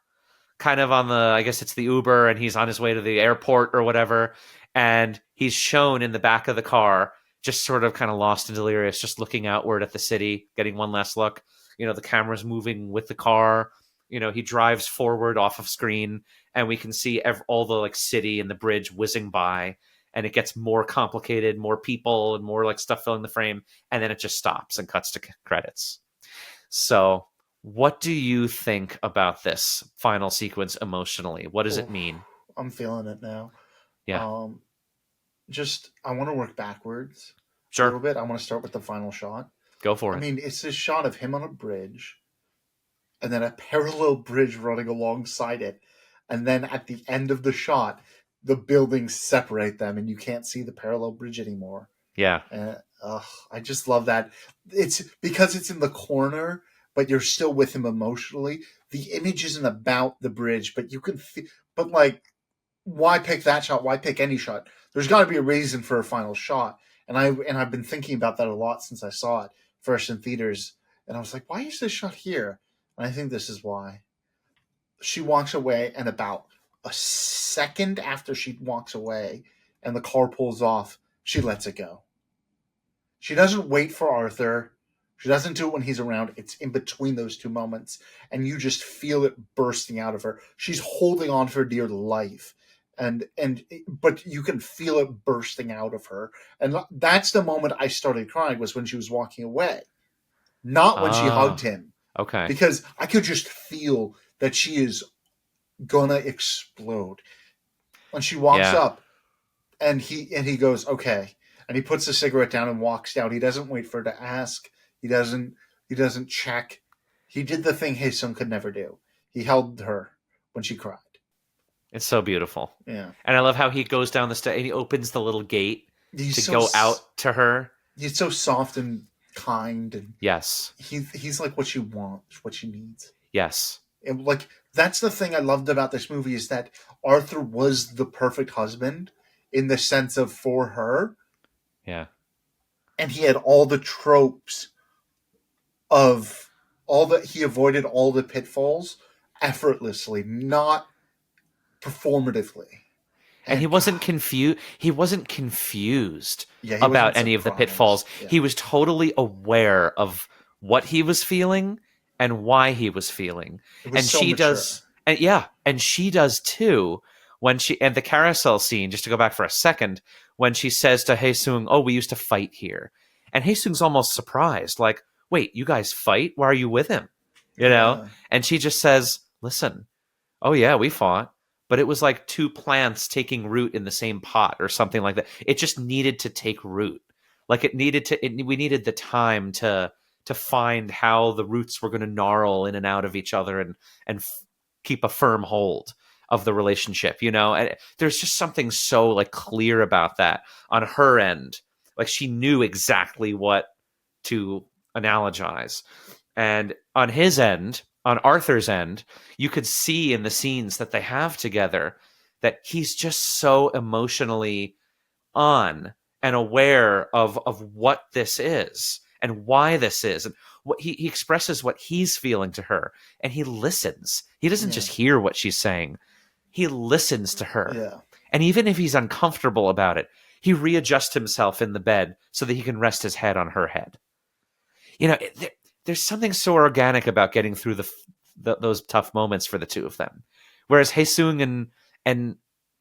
kind of on I guess it's the Uber, and he's on his way to the airport or whatever. And he's shown in the back of the car, just sort of kind of lost and delirious, just looking outward at the city, getting one last look. The camera's moving with the car. He drives forward off of screen, and we can see all the city and the bridge whizzing by, and it gets more complicated, more people and more stuff filling the frame, and then it just stops and cuts to credits. So what do you think about this final sequence emotionally? What does it mean? I'm feeling it now. Yeah. I want to work backwards a little bit. I want to start with the final shot. Go for it. I mean, it's this shot of him on a bridge, and then a parallel bridge running alongside it. And then at the end of the shot, the buildings separate them, and you can't see the parallel bridge anymore. Yeah. I just love that. It's because it's in the corner, but you're still with him emotionally. The image isn't about the bridge, but you can feel, why pick that shot? Why pick any shot? There's got to be a reason for a final shot. And I've been thinking about that a lot since I saw it first in theaters. And I was like, why is this shot here? And I think this is why. She walks away, and about a second after she walks away and the car pulls off, she lets it go. She doesn't wait for Arthur. She doesn't do it when he's around. It's in between those two moments, and you just feel it bursting out of her. She's holding on for dear life. But you can feel it bursting out of her. And that's the moment I started crying, was when she was walking away. Not when she hugged him. Okay. Because I could just feel that she is gonna explode. When she walks up and he goes, okay. And he puts the cigarette down and walks down. He doesn't wait for her to ask. He doesn't check. He did the thing Haesung could never do. He held her when she cried. It's so beautiful. Yeah. And I love how he goes down the stairs and he opens the little gate to go out to her. He's so soft and kind, and yes, he's like what she wants, what she needs. Yes. And that's the thing I loved about this movie, is that Arthur was the perfect husband in the sense of for her. Yeah. And he had all the tropes of he avoided all the pitfalls effortlessly, not performatively. And he wasn't confused. He wasn't confused about wasn't any of the surprised. pitfalls. Yeah. He was totally aware of what he was feeling and why he was feeling. And so she mature. does. And she does too. And the carousel scene, just to go back for a second, when she says to Haesung, "Oh, we used to fight here," and Haesung's almost surprised, like, "Wait, you guys fight? Why are you with him?" You know? And she just says, "Listen, oh yeah, we fought, but it was like two plants taking root in the same pot or something like that. It just needed to take root. Like we needed the time to find how the roots were going to gnarl in and out of each other and keep a firm hold of the relationship, you know?" And there's just something so clear about that on her end. Like she knew exactly what to analogize. And on his end, on Arthur's end, you could see in the scenes that they have together that he's just so emotionally on and aware of what this is and why this is, and what he expresses what he's feeling to her, and he listens. He doesn't just hear what she's saying. He listens to her. Yeah. And even if he's uncomfortable about it, he readjusts himself in the bed so that he can rest his head on her head. There's something so organic about getting through those tough moments for the two of them. Whereas Haesung and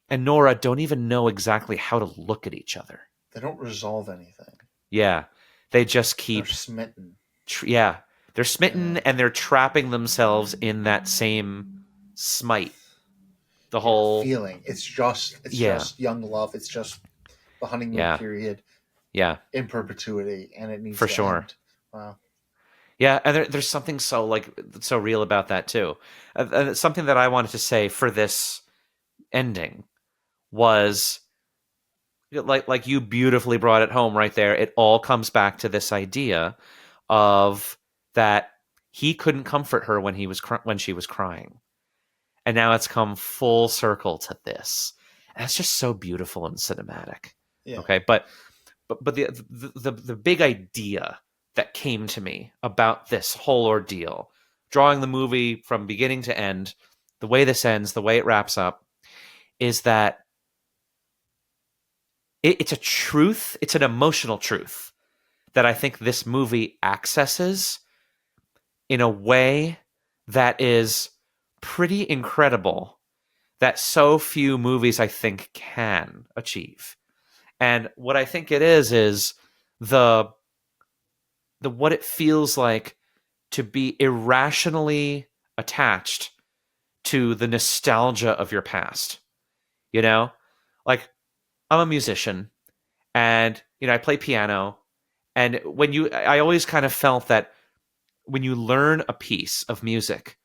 Nora don't even know exactly how to look at each other. They don't resolve anything. Yeah. They just keep... They're smitten. They're smitten, and they're trapping themselves in that same smite. The whole... feeling. It's just young love. It's just the honeymoon period. Yeah. In perpetuity, and it needs for to sure. end. Wow. Yeah, and there's something so real about that too. Something that I wanted to say for this ending was, like you beautifully brought it home right there. It all comes back to this idea of that he couldn't comfort her when she was crying, and now it's come full circle to this. And that's just so beautiful and cinematic. Yeah. Okay, but the big idea that came to me about this whole ordeal, drawing the movie from beginning to end, the way this ends, the way it wraps up, is that it's a truth, it's an emotional truth that I think this movie accesses in a way that is pretty incredible, that so few movies, I think, can achieve. And what I think it is the what it feels like to be irrationally attached to the nostalgia of your past. Like, I'm a musician, and I play piano, and I always kind of felt that when you learn a piece of music,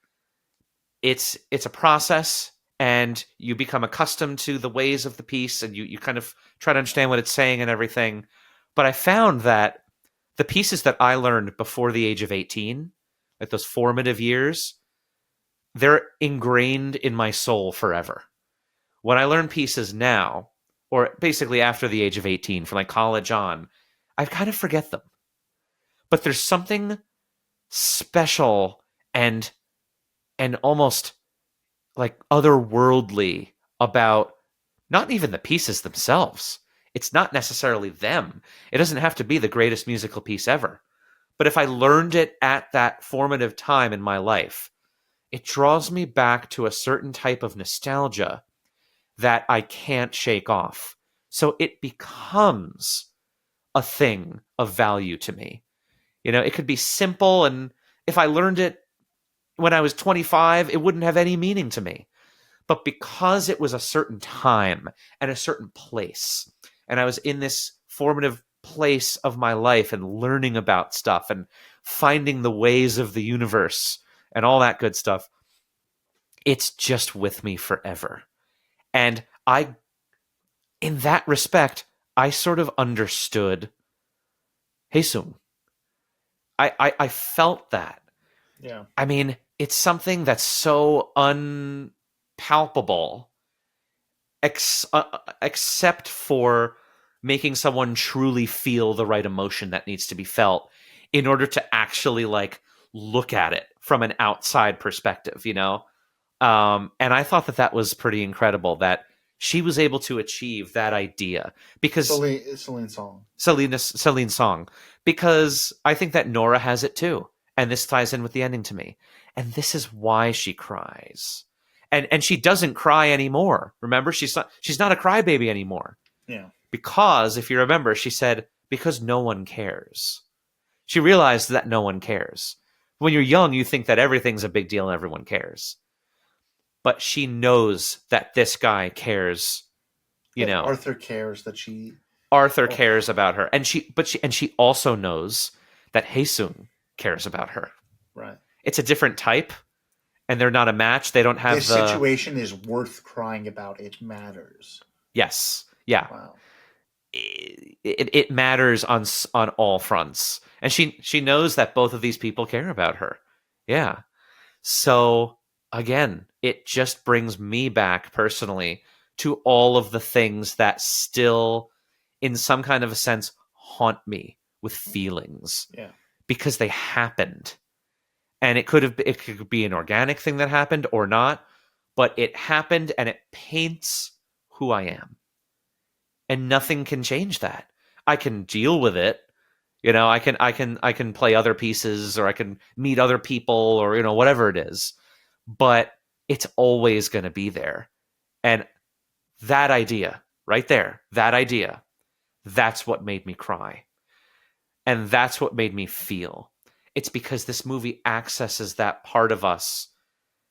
it's a process, and you become accustomed to the ways of the piece, and you kind of try to understand what it's saying and everything. But I found that the pieces that I learned before the age of 18, like those formative years, they're ingrained in my soul forever. When I learn pieces now, or basically after the age of 18, from like college on, I kind of forget them. But there's something special and almost like otherworldly about not even the pieces themselves. It's not necessarily them. It doesn't have to be the greatest musical piece ever. But if I learned it at that formative time in my life, it draws me back to a certain type of nostalgia that I can't shake off. So it becomes a thing of value to me. It could be simple, and if I learned it when I was 25, it wouldn't have any meaning to me. But because it was a certain time and a certain place, and I was in this formative place of my life and learning about stuff and finding the ways of the universe and all that good stuff, it's just with me forever. And in that respect, I sort of understood Haesung. I felt that. Yeah. I mean, it's something that's so unpalpable, except for making someone truly feel the right emotion that needs to be felt in order to actually like look at it from an outside perspective, And I thought that was pretty incredible that she was able to achieve that idea, because Celine song, because I think that Nora has it too. And this ties in with the ending to me. And this is why she cries. And she doesn't cry anymore. Remember, she's not a crybaby anymore. Yeah. Because if you remember, she said, because no one cares. She realized that no one cares. When you're young, you think that everything's a big deal and everyone cares. But she knows that this guy cares, Arthur cares that she... Arthur cares about her. And she also knows that Haesung cares about her. Right. It's a different type, and they're not a match. They don't have this situation is worth crying about. It matters. Yes. Yeah. Wow. It matters on all fronts. And she knows that both of these people care about her. Yeah. So again, it just brings me back personally to all of the things that still, in some kind of a sense, haunt me with feelings Yeah. because they happened. And it could be an organic thing that happened or not, but it happened and it paints who I am. And nothing can change that. I can deal with it. I can play other pieces, or I can meet other people, or whatever it is. But it's always going to be there. And that idea right there, that's what made me cry. And that's what made me feel. It's because this movie accesses that part of us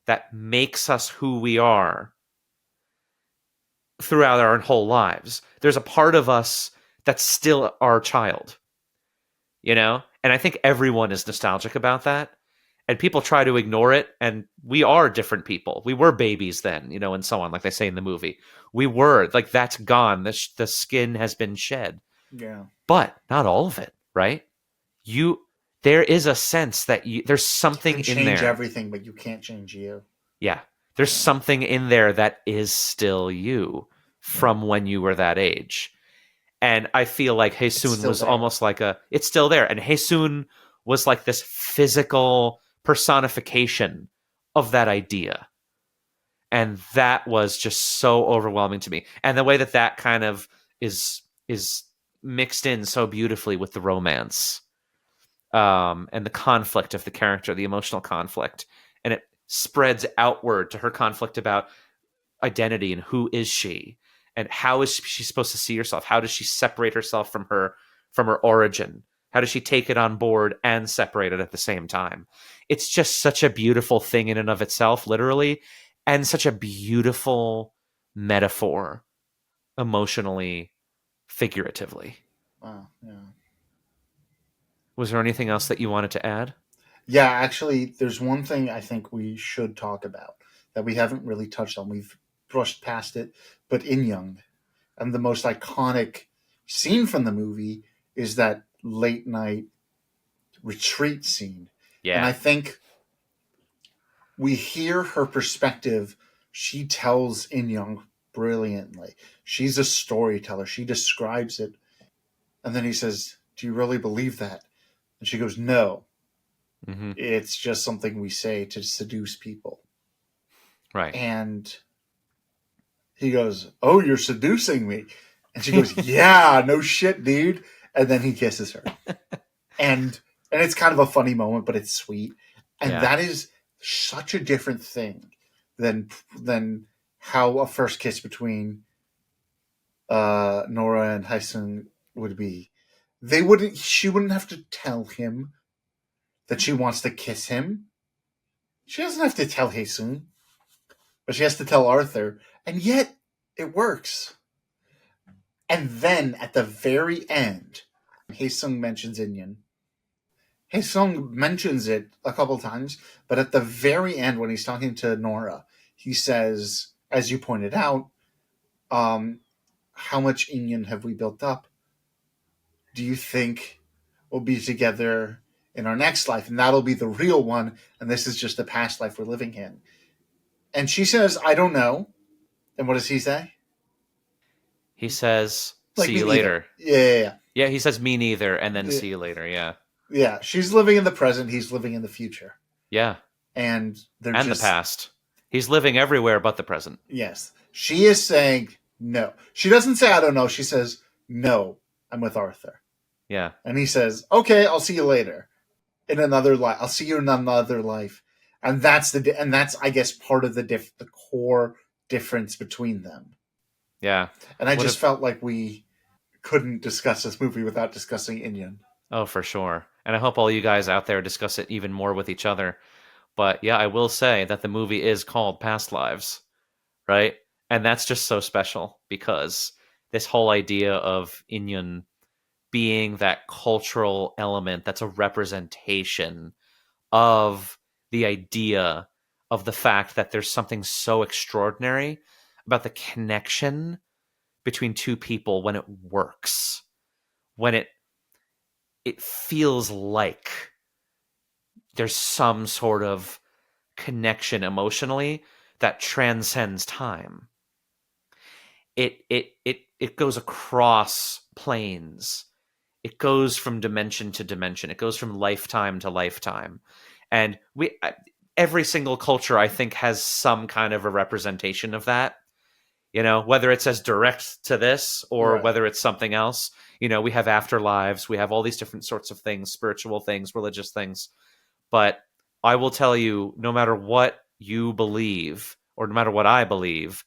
that makes us who we are throughout our whole lives. There's a part of us that's still our child, And I think everyone is nostalgic about that. And people try to ignore it. And we are different people. We were babies then, and so on, like they say in the movie. We were, like, that's gone. The skin has been shed. Yeah. But not all of it, right? There is a sense that there's something you can in there. Change everything, but you can't change you. Yeah. There's something in there that is still you from when you were that age. And I feel like Haesun was almost like it's still there. And Haesun was like this physical personification of that idea. And that was just so overwhelming to me. And the way that kind of is mixed in so beautifully with the romance, and the conflict of the character, the emotional conflict. And it spreads outward to her conflict about identity and who is she, and how is she supposed to see herself? How does she separate herself from her origin? How does she take it on board and separate it at the same time? It's just such a beautiful thing in and of itself, literally, and such a beautiful metaphor, emotionally, figuratively. Wow. Yeah. Was there anything else that you wanted to add? Yeah, actually, there's one thing I think we should talk about that we haven't really touched on. We've brushed past it, but In Young, and the most iconic scene from the movie is that late night retreat scene. Yeah. And I think we hear her perspective. She tells In Young brilliantly. She's a storyteller. She describes it. And then he says, "Do you really believe that?" And she goes, "No. Mm-hmm. It's just something we say to seduce people." Right. And he goes, "Oh, you're seducing me." And she goes, "Yeah, no shit, dude." And then he kisses her. And it's kind of a funny moment, but it's sweet. And that is such a different thing than how a first kiss between Nora and Haesung would be. She wouldn't have to tell him that she wants to kiss him. She doesn't have to tell Haesung, but she has to tell Arthur, and yet it works. And then at the very end, Haesung mentions Inyan. Haesung mentions it a couple times, but at the very end, when he's talking to Nora, he says, as you pointed out, how much Inyan have we built up? Do you think we'll be together in our next life? And that'll be the real one, and this is just the past life we're living in. And she says, "I don't know." And what does he say? He says, "See you later." Yeah. Yeah, he says, "Me neither," and then "See you later." Yeah. Yeah, she's living in the present. He's living in the future. Yeah. And the past. He's living everywhere but the present. Yes. She is saying no. She doesn't say, "I don't know." She says, "No, I'm with Arthur." Yeah. And he says, "Okay, I'll see you later. In another life. I'll see you in another life." And that's I guess, part of the core difference between them. Yeah. And I felt like we couldn't discuss this movie without discussing Inyan. Oh, for sure. And I hope all you guys out there discuss it even more with each other. But yeah, I will say that the movie is called Past Lives, right? And that's just so special because this whole idea of Inyan being that cultural element that's a representation of the idea of the fact that there's something so extraordinary about the connection between two people when it works, when it feels like there's some sort of connection emotionally that transcends time. It goes across planes. it goes from dimension to dimension. It goes from lifetime to lifetime. And every single culture, I think, has some kind of a representation of that. Whether it's as direct to this or whether it's something else. We have afterlives. We have all these different sorts of things, spiritual things, religious things. But I will tell you, no matter what you believe, or no matter what I believe,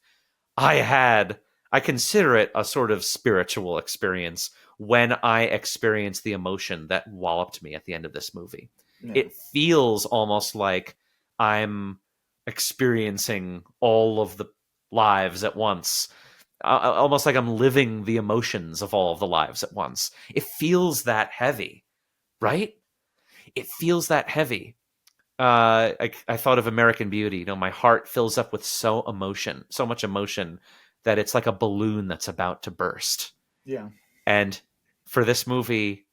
I consider it a sort of spiritual experience when I experienced the emotion that walloped me at the end of this movie. Yeah. It feels almost like I'm experiencing all of the lives at once, almost like I'm living the emotions of all of the lives at once. It feels that heavy, right? It feels that heavy. I thought of American Beauty. My heart fills up with so much emotion that it's like a balloon that's about to burst. Yeah. And for this movie,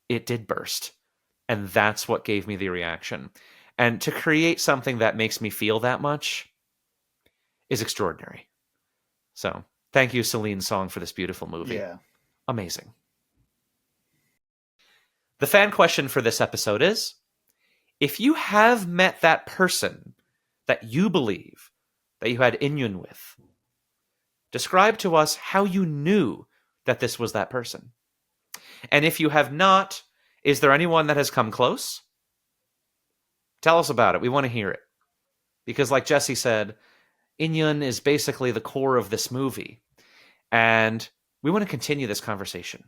it did burst. And that's what gave me the reaction. And to create something that makes me feel that much is extraordinary. So thank you, Celine Song, for this beautiful movie. Yeah. Amazing. The fan question for this episode is, if you have met that person that you believe that you had inyan with, describe to us how you knew that this was that person. And if you have not, is there anyone that has come close? Tell us about it. We want to hear it. Because like Jesse said, inyan is basically the core of this movie. And we want to continue this conversation.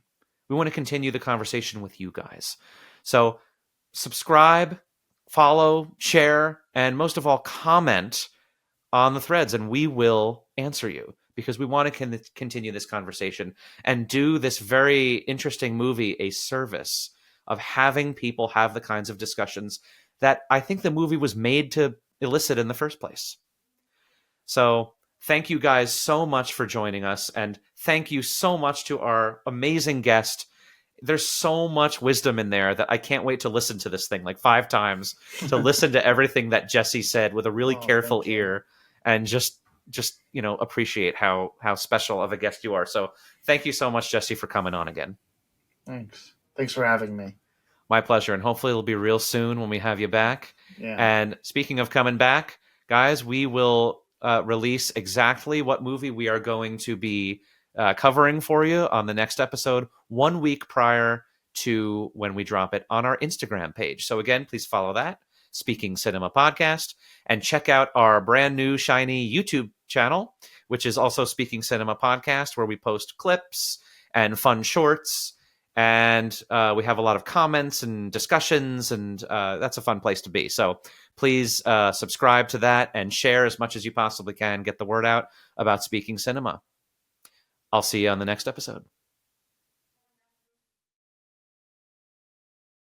We want to continue the conversation with you guys. So subscribe, follow, share, and most of all, comment on the threads, and we will answer you, because we want to continue this conversation and do this very interesting movie a service of having people have the kinds of discussions that I think the movie was made to elicit in the first place. So thank you guys so much for joining us, and thank you so much to our amazing guest. There's so much wisdom in there that I can't wait to listen to this thing like 5 times, to listen to everything that Jesse said with a really careful ear, and just appreciate how special of a guest you are. So thank you so much, Jesse, for coming on again. Thanks for having me. My pleasure. And hopefully it'll be real soon when we have you back. Yeah. And speaking of coming back, guys, we will release exactly what movie we are going to be covering for you on the next episode 1 week prior to when we drop it on our Instagram page. So again, please follow that, Speaking Cinema Podcast, and check out our brand new shiny YouTube channel, which is also Speaking Cinema Podcast, where we post clips and fun shorts, and we have a lot of comments and discussions, and that's a fun place to be. So please subscribe to that and share as much as you possibly can. Get the word out about Speaking Cinema. I'll see you on the next episode.